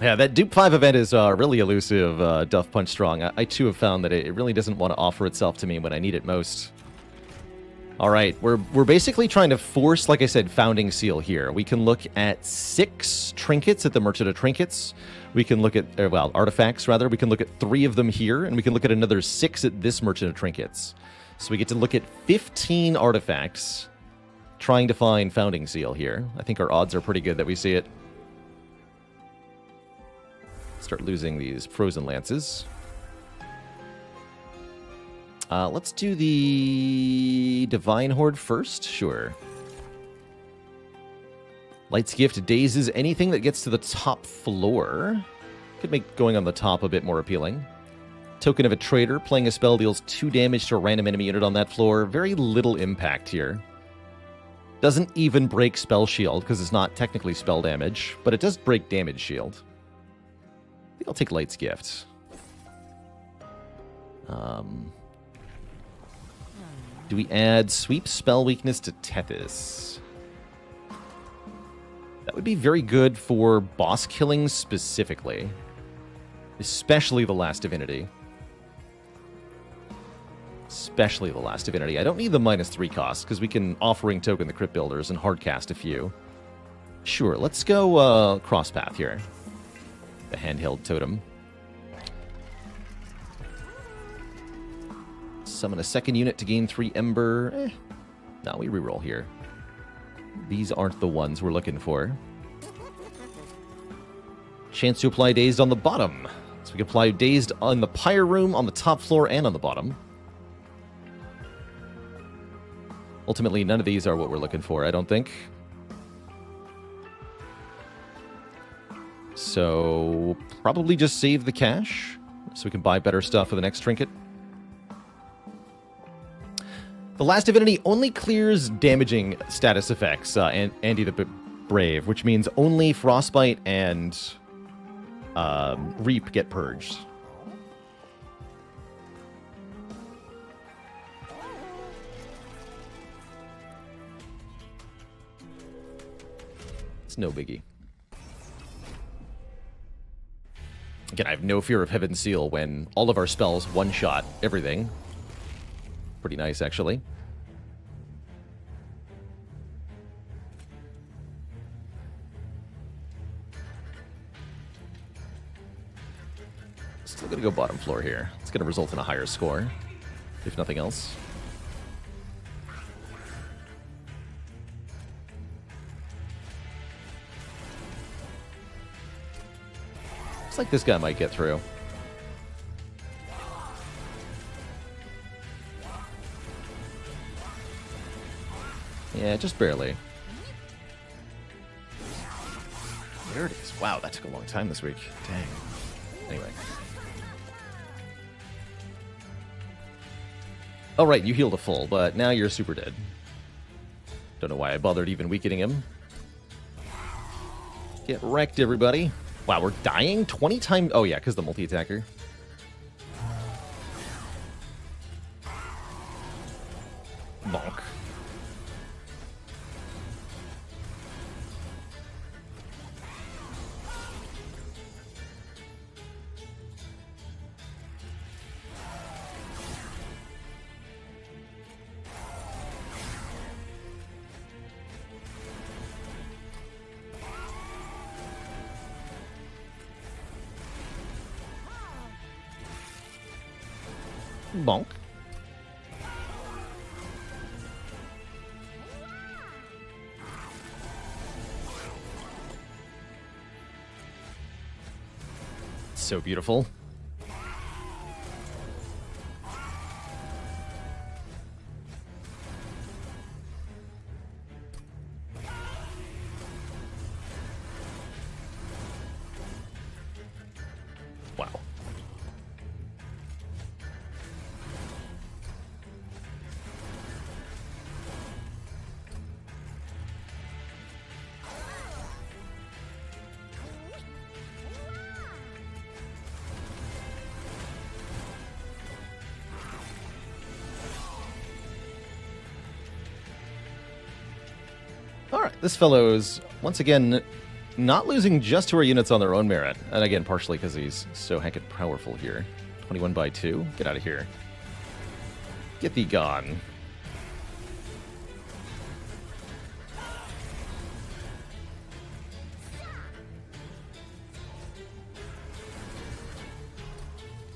Yeah, that Dupe 5 event is really elusive, Duff Punch Strong. I too have found that it really doesn't want to offer itself to me when I need it most. Alright, we're basically trying to force, like I said, Founding Seal here. We can look at 6 trinkets at the Merchant of Trinkets. We can look at, well, artifacts, rather. We can look at 3 of them here, and we can look at another 6 at this Merchant of Trinkets. So we get to look at 15 artifacts, trying to find Founding Seal here. I think our odds are pretty good that we see it. Start losing these Frozen Lances. Let's do the Divine Horde first. Sure. Light's Gift dazes anything that gets to the top floor. Could make going on the top a bit more appealing. Token of a Traitor. Playing a spell deals 2 damage to a random enemy unit on that floor. Very little impact here. Doesn't even break Spell Shield, because it's not technically spell damage, but it does break Damage Shield. I think I'll take Light's Gift. Do we add Sweep Spell Weakness to Tethys? That would be very good for boss killing specifically. Especially the Last Divinity. Especially the Last Divinity. I don't need the -3 cost, because we can Offering Token the Crypt Builders and hardcast a few. Sure, let's go Cross Path here. The handheld totem. Summon a second unit to gain 3 Ember. No, we reroll here. These aren't the ones we're looking for. Chance to apply Dazed on the bottom. So we can apply Dazed on the Pyre Room, on the top floor, and on the bottom. Ultimately, none of these are what we're looking for, I don't think. So, probably just save the cash, so we can buy better stuff for the next trinket. The Last Divinity only clears damaging status effects, Andy the Brave, which means only Frostbite and Reap get purged. It's no biggie. Again, I have no fear of Heaven's Seal when all of our spells one-shot everything. Pretty nice, actually. Still gonna go bottom floor here. It's gonna result in a higher score, if nothing else. Looks like this guy might get through. Yeah, just barely. There it is. Wow, that took a long time this week. Dang. Anyway. Oh, right, you healed a full, but now you're super dead. Don't know why I bothered even weakening him. Get wrecked, everybody. Wow, we're dying 20 times. Oh, yeah, because the multi-attacker. Bonk. Bonk. So beautiful. Wow. Alright, this fellow's, once again, not losing just to our units on their own merit. And again, partially because he's so heckin' powerful here. 21 by 2. Get out of here. Get thee gone.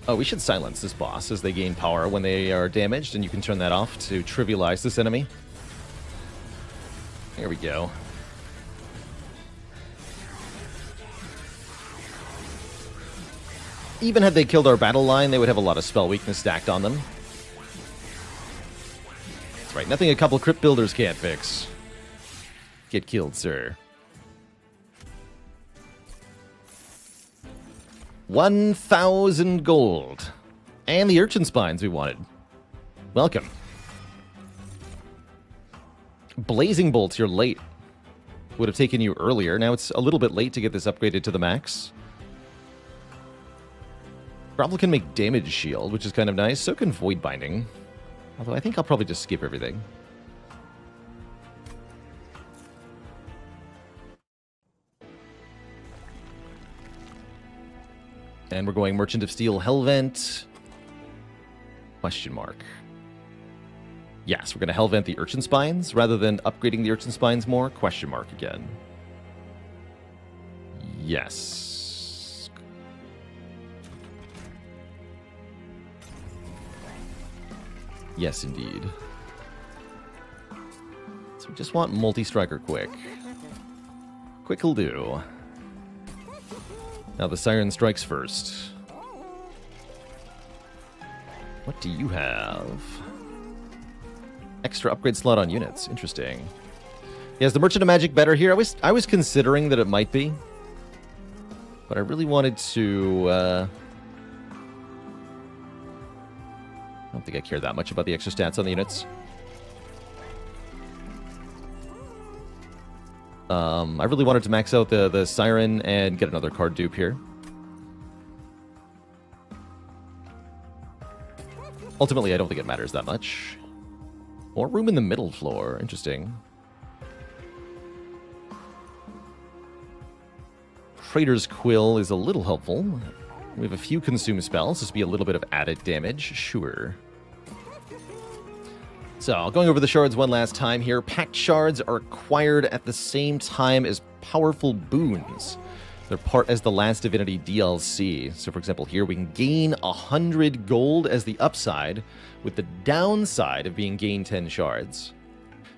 Oh, we should silence this boss as they gain power when they are damaged, and you can turn that off to trivialize this enemy. There we go. Even had they killed our battle line, they would have a lot of spell weakness stacked on them. That's right, nothing a couple crypt builders can't fix. Get killed, sir. 1,000 gold. And the urchin spines we wanted. Welcome. Blazing bolts, you're late. Would have taken you earlier. Now it's a little bit late to get this upgraded to the max. Grapple can make damage shield, which is kind of nice. So can void binding. Although I think I'll probably just skip everything. And we're going Merchant of Steel Hellvent. Question mark. Yes, we're going to Hellvent the Urchin Spines rather than upgrading the Urchin Spines more. Question mark again. Yes. Yes, indeed. So we just want multi-striker quick. Quick'll do. Now the Siren strikes first. What do you have? Extra upgrade slot on units. Interesting. Yeah, is the Merchant of Magic better here? I was considering that it might be. But I really wanted to... I don't think I care that much about the extra stats on the units. I really wanted to max out the Siren and get another card dupe here. Ultimately, I don't think it matters that much. More room in the middle floor. Interesting. Trader's Quill is a little helpful. We have a few consume spells. This would be a little bit of added damage. Sure. So, going over the shards one last time here. Pact shards are acquired at the same time as powerful boons. They're part as the Last Divinity DLC. So, for example, here we can gain 100 gold as the upside, with the downside of being gain 10 shards.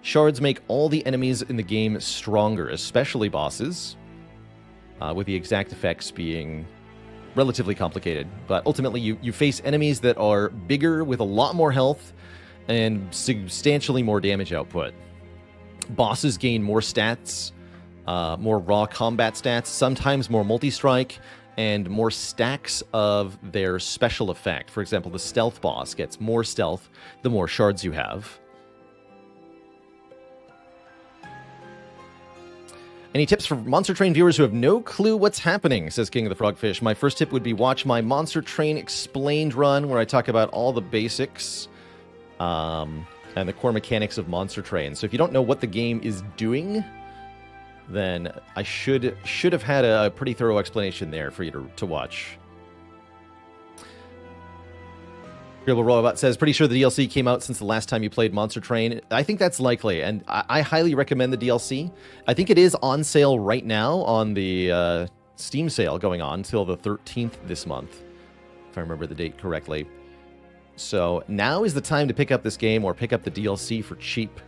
Shards make all the enemies in the game stronger, especially bosses, with the exact effects being relatively complicated. But ultimately, you face enemies that are bigger with a lot more health and substantially more damage output. Bosses gain more stats, more raw combat stats, sometimes more multi-strike, and more stacks of their special effect. For example, the stealth boss gets more stealth the more shards you have. Any tips for Monster Train viewers who have no clue what's happening, says King of the Frogfish. My first tip would be watch my Monster Train Explained run, where I talk about all the basics and the core mechanics of Monster Train. So if you don't know what the game is doing, then I should have had a pretty thorough explanation there for you to watch. Gribble Robot says, pretty sure the DLC came out since the last time you played Monster Train. I think that's likely, and I highly recommend the DLC. I think it is on sale right now on the Steam sale going on till the 13th this month, if I remember the date correctly. So now is the time to pick up this game or pick up the DLC for cheap.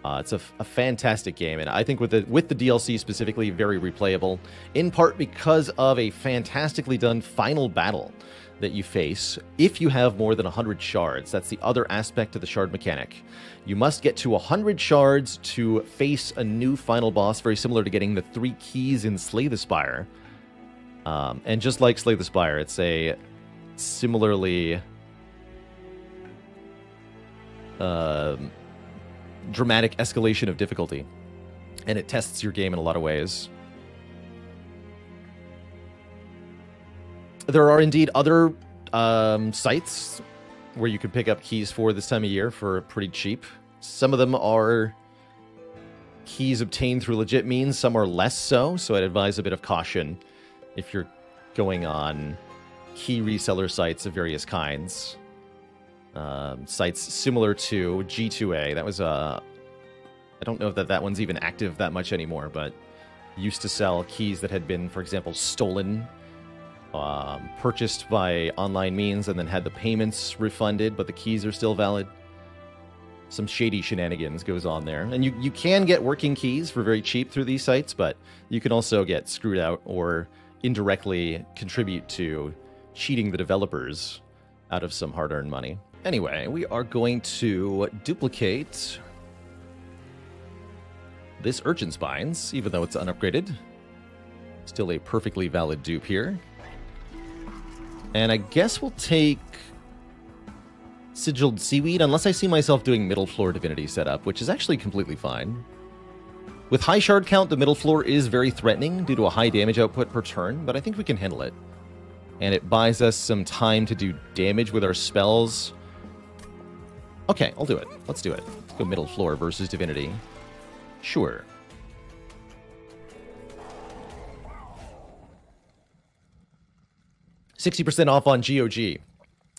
It's a fantastic game, and I think with the DLC specifically, very replayable, in part because of a fantastically done final battle that you face if you have more than 100 shards. That's the other aspect of the shard mechanic. You must get to 100 shards to face a new final boss, very similar to getting the 3 keys in Slay the Spire. And just like Slay the Spire, it's a similarly dramatic escalation of difficulty, and it tests your game in a lot of ways. There are indeed other sites where you can pick up keys for this time of year for pretty cheap. Some of them are keys obtained through legit means, some are less so, so I'd advise a bit of caution if you're going on key reseller sites of various kinds. Sites similar to G2A. That was I don't know if that one's even active that much anymore, but used to sell keys that had been, for example, stolen purchased by online means and then had the payments refunded, but the keys are still valid. Some shady shenanigans goes on there. And you can get working keys for very cheap through these sites, but you can also get screwed out or indirectly contribute to cheating the developers out of some hard-earned money. Anyway, we are going to duplicate this Urchin Spines, even though it's unupgraded. Still a perfectly valid dupe here. And I guess we'll take Sigilled Seaweed, unless I see myself doing middle floor divinity setup, which is actually completely fine. With high shard count, the middle floor is very threatening due to a high damage output per turn, but I think we can handle it. And it buys us some time to do damage with our spells. Okay, I'll do it. Let's do it. Let's go middle floor versus divinity. Sure. $60% off on GOG.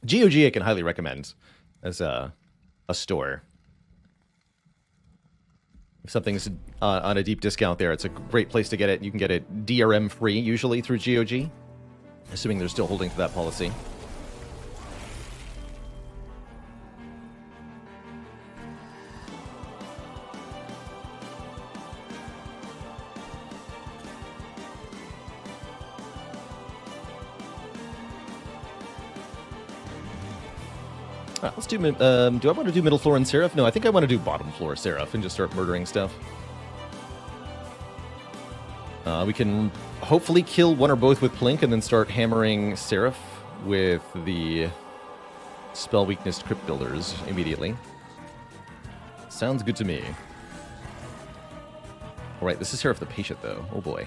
GOG I can highly recommend as a store. If something's on a deep discount there, it's a great place to get it. You can get it DRM free, usually, through GOG. Assuming they're still holding to that policy. Alright, let's do, do I want to do middle floor and Seraph? No, I think I want to do bottom floor Seraph and just start murdering stuff. We can hopefully kill one or both with Plink and then start hammering Seraph with the spell weakness Crypt Builders immediately. Sounds good to me. Alright, this is Seraph the Patient, though. Oh boy.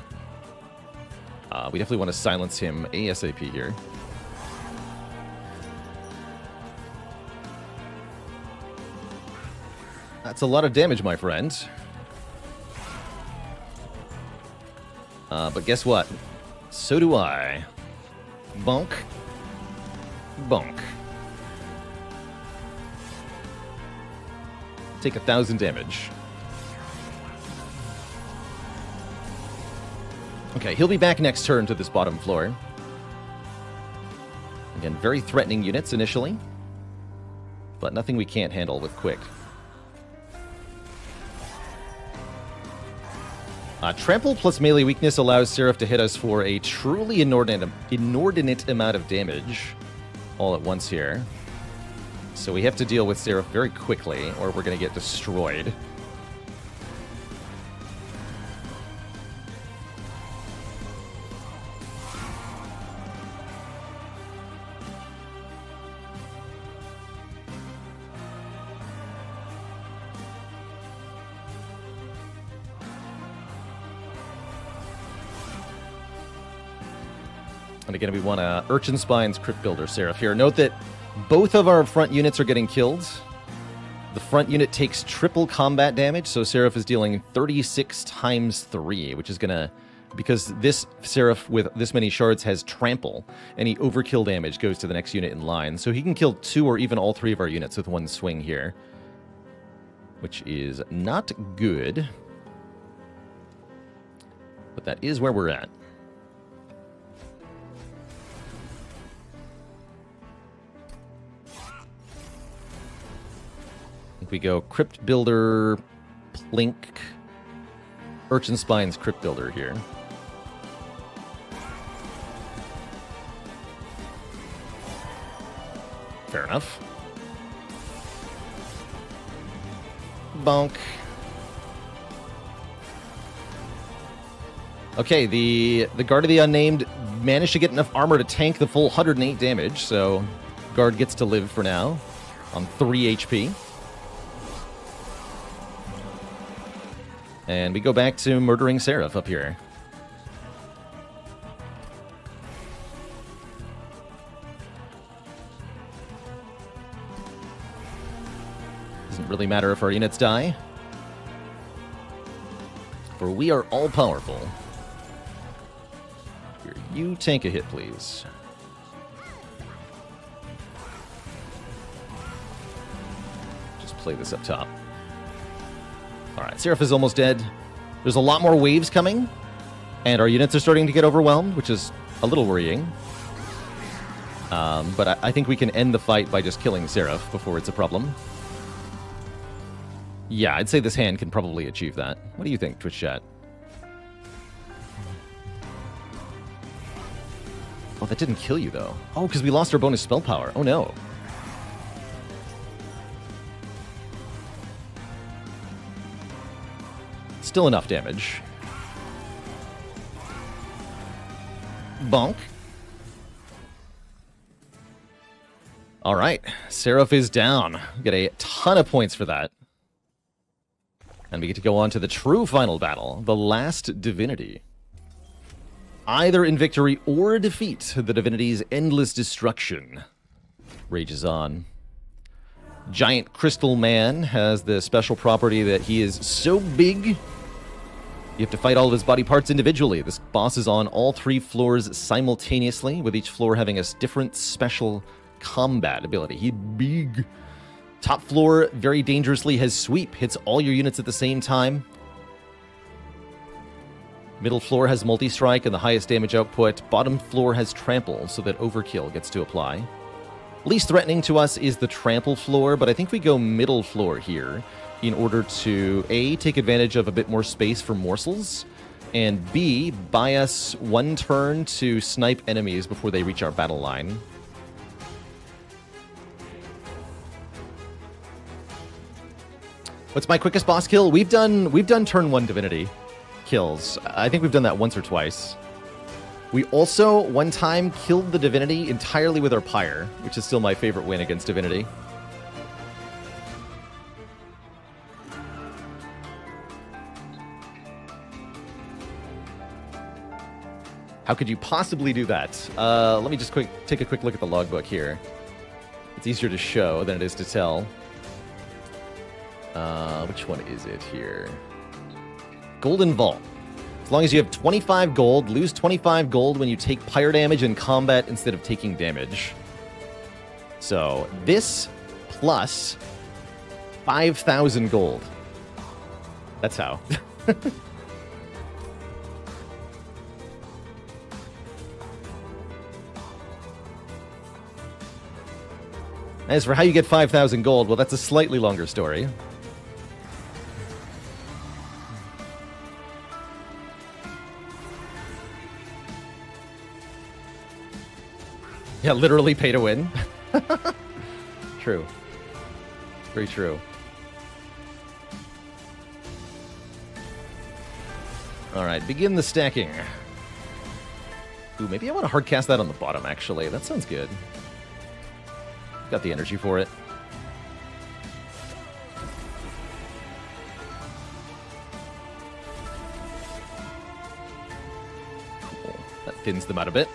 We definitely want to silence him ASAP here. That's a lot of damage, my friend. But guess what? So do I. Bonk. Bonk. Take 1,000 damage. Okay, he'll be back next turn to this bottom floor. Again, very threatening units initially, but nothing we can't handle with quick. Trample plus melee weakness allows Seraph to hit us for a truly inordinate amount of damage all at once here. So we have to deal with Seraph very quickly, or we're going to get destroyed. And again, we want a Urchin Spines Crypt Builder Seraph here. Note that both of our front units are getting killed. The front unit takes triple combat damage, so Seraph is dealing 36 times 3, which is going to... Because this Seraph with this many shards has Trample, any overkill damage goes to the next unit in line. So he can kill 2 or even all 3 of our units with one swing here, which is not good. But that is where we're at. We go Crypt Builder, Plink, Urchin Spines Crypt Builder here. Fair enough. Bonk. Okay, the Guard of the Unnamed managed to get enough armor to tank the full 108 damage, so Guard gets to live for now on 3 HP. And we go back to murdering Seraph up here. Doesn't really matter if our units die, for we are all powerful. Here, you tank a hit, please. Just play this up top. Alright, Seraph is almost dead. There's a lot more waves coming, and our units are starting to get overwhelmed, which is a little worrying. But I think we can end the fight by just killing Seraph before it's a problem. Yeah, I'd say this hand can probably achieve that. What do you think, Twitch chat? Oh, that didn't kill you, though. Oh, because we lost our bonus spell power. Oh, no. Still enough damage. Bonk. All right, Seraph is down. We get a ton of points for that. And we get to go on to the true final battle, the last divinity. Either in victory or defeat, the divinity's endless destruction rages on. Giant Crystal Man has the special property that he is so big, you have to fight all of his body parts individually. This boss is on all 3 floors simultaneously, with each floor having a different special combat ability. He's big. Top floor, very dangerously, has Sweep. Hits all your units at the same time. Middle floor has Multi-Strike and the highest damage output. Bottom floor has Trample, so that Overkill gets to apply. Least threatening to us is the Trample floor, but I think we go middle floor here in order to, A, take advantage of a bit more space for morsels, and B, buy us 1 turn to snipe enemies before they reach our battle line. What's my quickest boss kill? We've done turn 1 divinity kills. I think we've done that once or twice. We also, one time, killed the divinity entirely with our pyre, which is still my favorite win against divinity. How could you possibly do that? Let me just take a quick look at the logbook here. It's easier to show than it is to tell. Which one is it here? Golden Vault. As long as you have 25 gold, lose 25 gold when you take pyre damage in combat instead of taking damage. So, this plus 5,000 gold. That's how. As for how you get 5,000 gold, well, that's a slightly longer story. Yeah, literally pay to win. True. Very true. Alright, begin the stacking. Ooh, maybe I want to hardcast that on the bottom, actually. That sounds good. Got the energy for it. Cool. That thins them out a bit.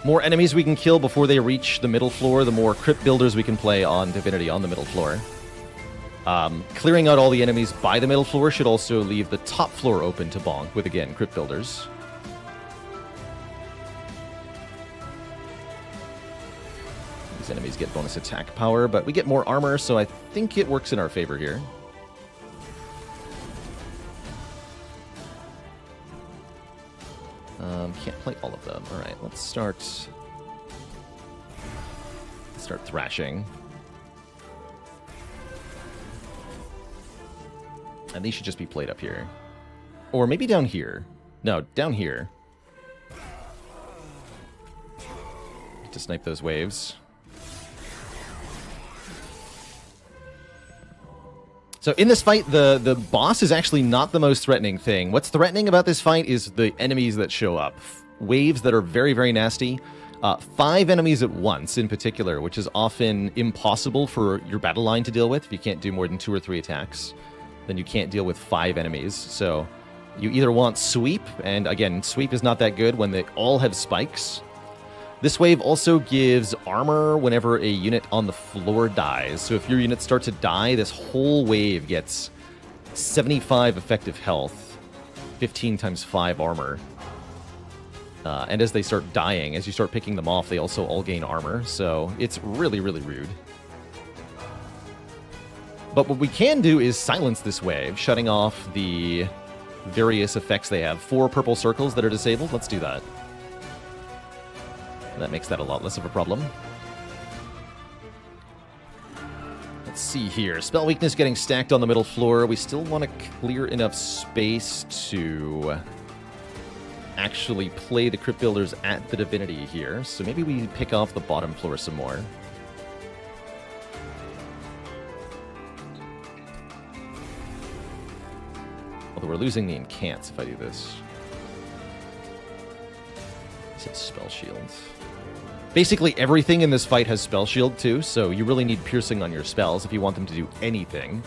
More enemies we can kill before they reach the middle floor, the more crypt builders we can play on Divinity on the middle floor. Clearing out all the enemies by the middle floor should also leave the top floor open to bonk with, again, crypt builders. These enemies get bonus attack power, but we get more armor, so I think it works in our favor here. Can't play all of them. All right, let's start thrashing. And these should just be played up here. Or maybe down here. No, down here. To snipe those waves. So in this fight, the boss is actually not the most threatening thing. What's threatening about this fight is the enemies that show up. Waves that are very, very nasty. 5 enemies at once, in particular, which is often impossible for your battle line to deal with. If you can't do more than 2 or 3 attacks, then you can't deal with 5 enemies. So you either want sweep, and again, sweep is not that good when they all have spikes. This wave also gives armor whenever a unit on the floor dies. So if your units start to die, this whole wave gets 75 effective health, 15 times 5 armor. And as they start dying, as you start picking them off, they also all gain armor. So it's really, really rude. But what we can do is silence this wave, shutting off the various effects they have. 4 purple circles that are disabled. Let's do that. That makes that a lot less of a problem. Let's see here. Spell weakness getting stacked on the middle floor. We still want to clear enough space to actually play the Crypt Builders at the Divinity here. So maybe we pick off the bottom floor some more. Although we're losing the incants if I do this. This has spell shields. Basically everything in this fight has spell shield too, so you really need piercing on your spells if you want them to do anything.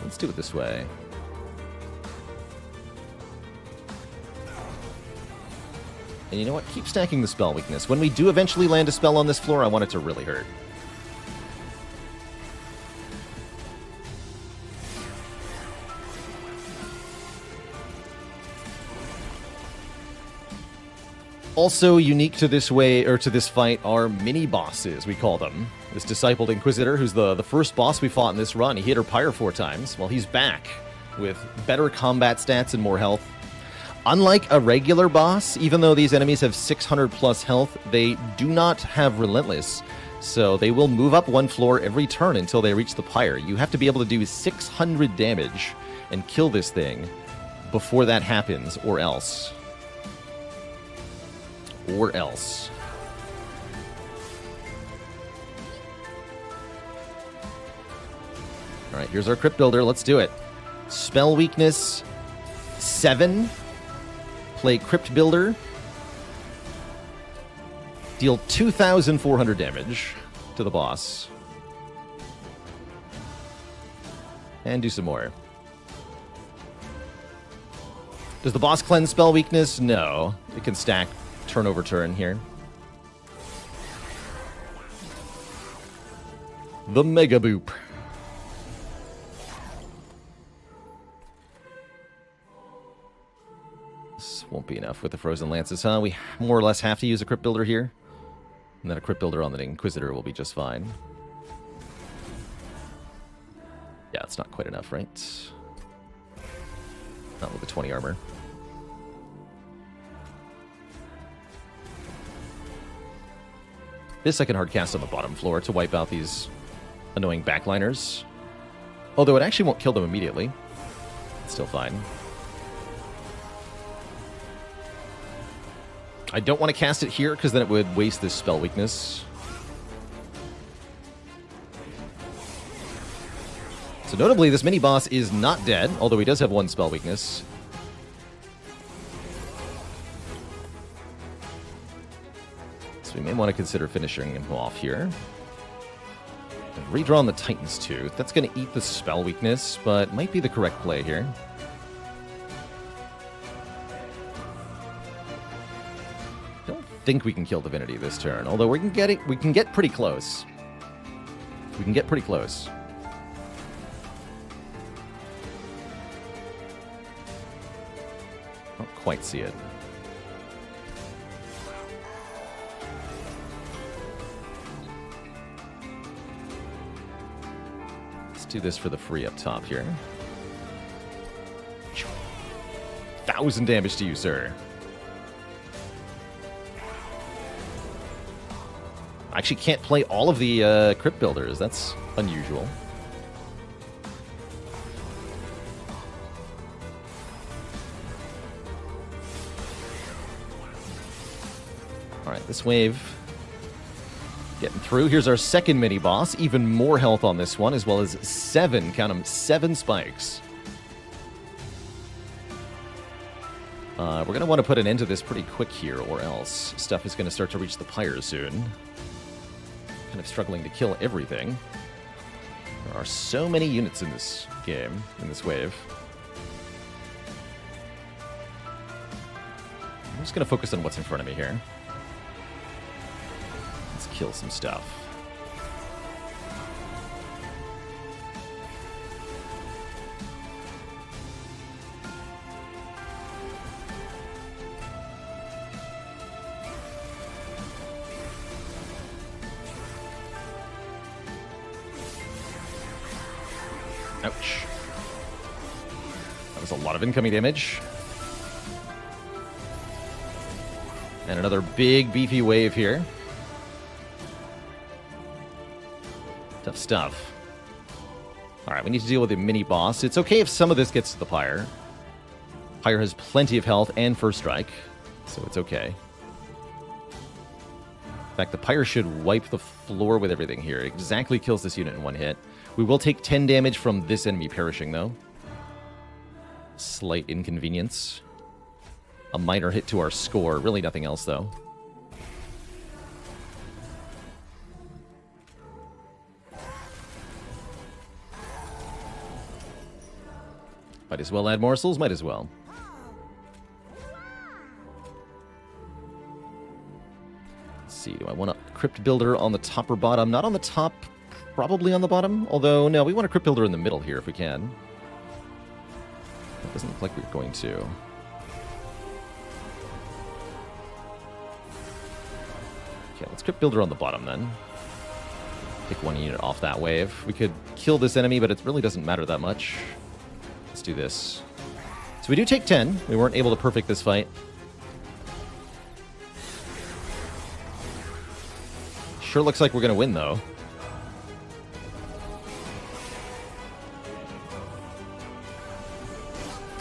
Let's do it this way. And you know what? Keep stacking the spell weakness. When we do eventually land a spell on this floor, I want it to really hurt. Also unique to this way, or to this fight, are mini-bosses, we call them. This Discipled Inquisitor, who's the first boss we fought in this run, he hit her pyre 4 times. Well, he's back with better combat stats and more health. Unlike a regular boss, even though these enemies have 600 plus health, they do not have Relentless. So they will move up 1 floor every turn until they reach the pyre. You have to be able to do 600 damage and kill this thing before that happens, or else. Or else. Alright, here's our Crypt Builder. Let's do it. Spell weakness 7. Play Crypt Builder. Deal 2,400 damage to the boss. And do some more. Does the boss cleanse spell weakness? No. It can stack turn over turn here. The Mega Boop. This won't be enough with the Frozen Lances, huh? We more or less have to use a Crypt Builder here. And then a Crypt Builder on the Inquisitor will be just fine. Yeah, it's not quite enough, right? Not with the 20 armor. This I can hardcast on the bottom floor to wipe out these annoying backliners. Although it actually won't kill them immediately. It's still fine. I don't want to cast it here because then it would waste this spell weakness. So notably, this mini-boss is not dead, although he does have 1 spell weakness. So we may want to consider finishing him off here. And redraw on the Titan's Tooth. That's going to eat the spell weakness, but might be the correct play here. Don't think we can kill Divinity this turn, although we can get pretty close. We can get pretty close. Don't quite see it. Do this for the free up top here. 1,000 damage to you, sir. I actually can't play all of the Crypt Builders. That's unusual. Alright, this wave getting through. Here's our second mini-boss. Even more health on this one, as well as 7, count them, 7 spikes. We're going to want to put an end to this pretty quick here, or else stuff is going to start to reach the pyre soon. Kind of struggling to kill everything. There are so many units in this game, in this wave. I'm just going to focus on what's in front of me here. Kill some stuff. Ouch. That was a lot of incoming damage. And another big, beefy wave here. Tough stuff. Alright, we need to deal with the mini-boss. It's okay if some of this gets to the Pyre. Pyre has plenty of health and first strike, so it's okay. In fact, the Pyre should wipe the floor with everything here. It exactly kills this unit in one hit. We will take 10 damage from this enemy perishing, though. Slight inconvenience. A minor hit to our score. Really nothing else, though. Might as well add morsels, might as well. Let's see, do I want a Crypt Builder on the top or bottom? Not on the top, probably on the bottom. Although, no, we want a Crypt Builder in the middle here if we can. It doesn't look like we're going to. Okay, let's Crypt Builder on the bottom then. Take one unit off that wave. We could kill this enemy, but it really doesn't matter that much. Let's do this. So we do take 10. We weren't able to perfect this fight. Sure looks like we're going to win, though.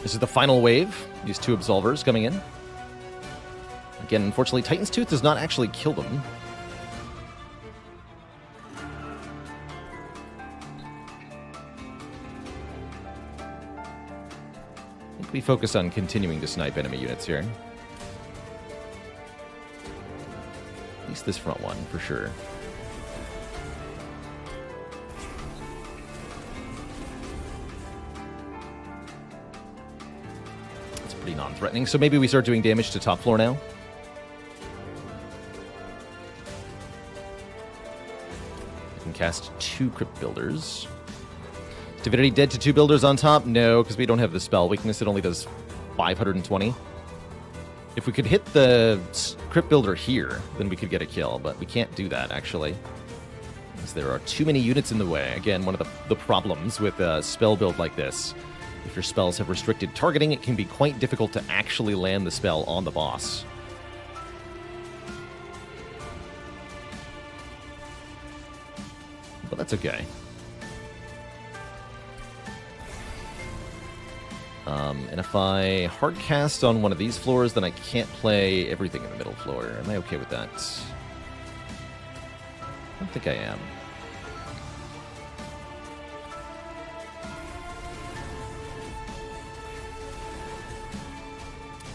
This is the final wave. These two Absolvers coming in. Again, unfortunately, Titan's Tooth does not actually kill them. I think we focus on continuing to snipe enemy units here. At least this front one, for sure. It's pretty non-threatening, so maybe we start doing damage to top floor now. I can cast 2 Crypt Builders. Divinity dead to 2 builders on top? No, because we don't have the spell weakness. It only does 520. If we could hit the Crypt Builder here, then we could get a kill, but we can't do that, actually. Because there are too many units in the way. Again, one of the problems with a spell build like this. If your spells have restricted targeting, it can be quite difficult to actually land the spell on the boss. But that's okay. And if I hard cast on one of these floors, then I can't play everything in the middle floor. Am I okay with that? I don't think I am.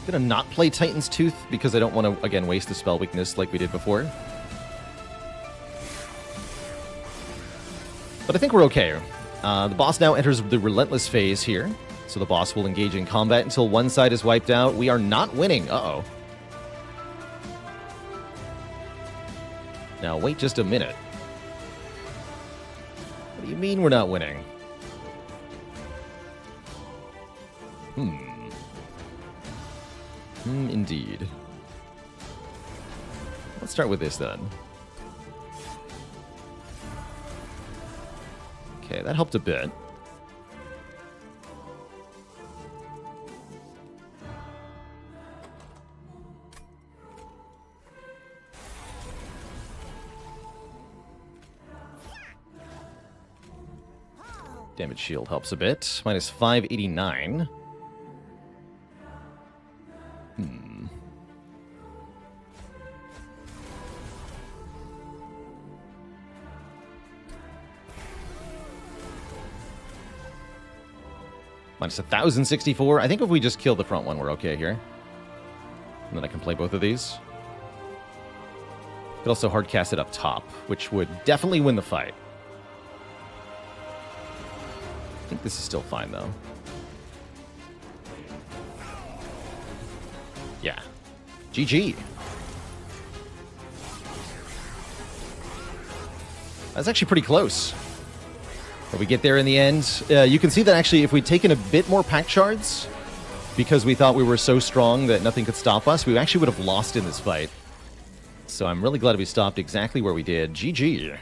I'm gonna not play Titan's Tooth because I don't want to, again, waste the spell weakness like we did before. But I think we're okay. The boss now enters the Relentless phase here. So the boss will engage in combat until one side is wiped out. We are not winning. Uh-oh. Now, wait just a minute. What do you mean we're not winning? Indeed. Let's start with this, then. Okay, that helped a bit. Damage shield helps a bit. Minus 589. Minus 1,064. I think if we just kill the front one, we're okay here. And then I can play both of these. Could also hard cast it up top, which would definitely win the fight. I think this is still fine, though. Yeah. GG. That's actually pretty close. But we get there in the end. You can see that actually if we'd taken a bit more pack shards, because we thought we were so strong that nothing could stop us, we actually would have lost in this fight. So I'm really glad we stopped exactly where we did. GG.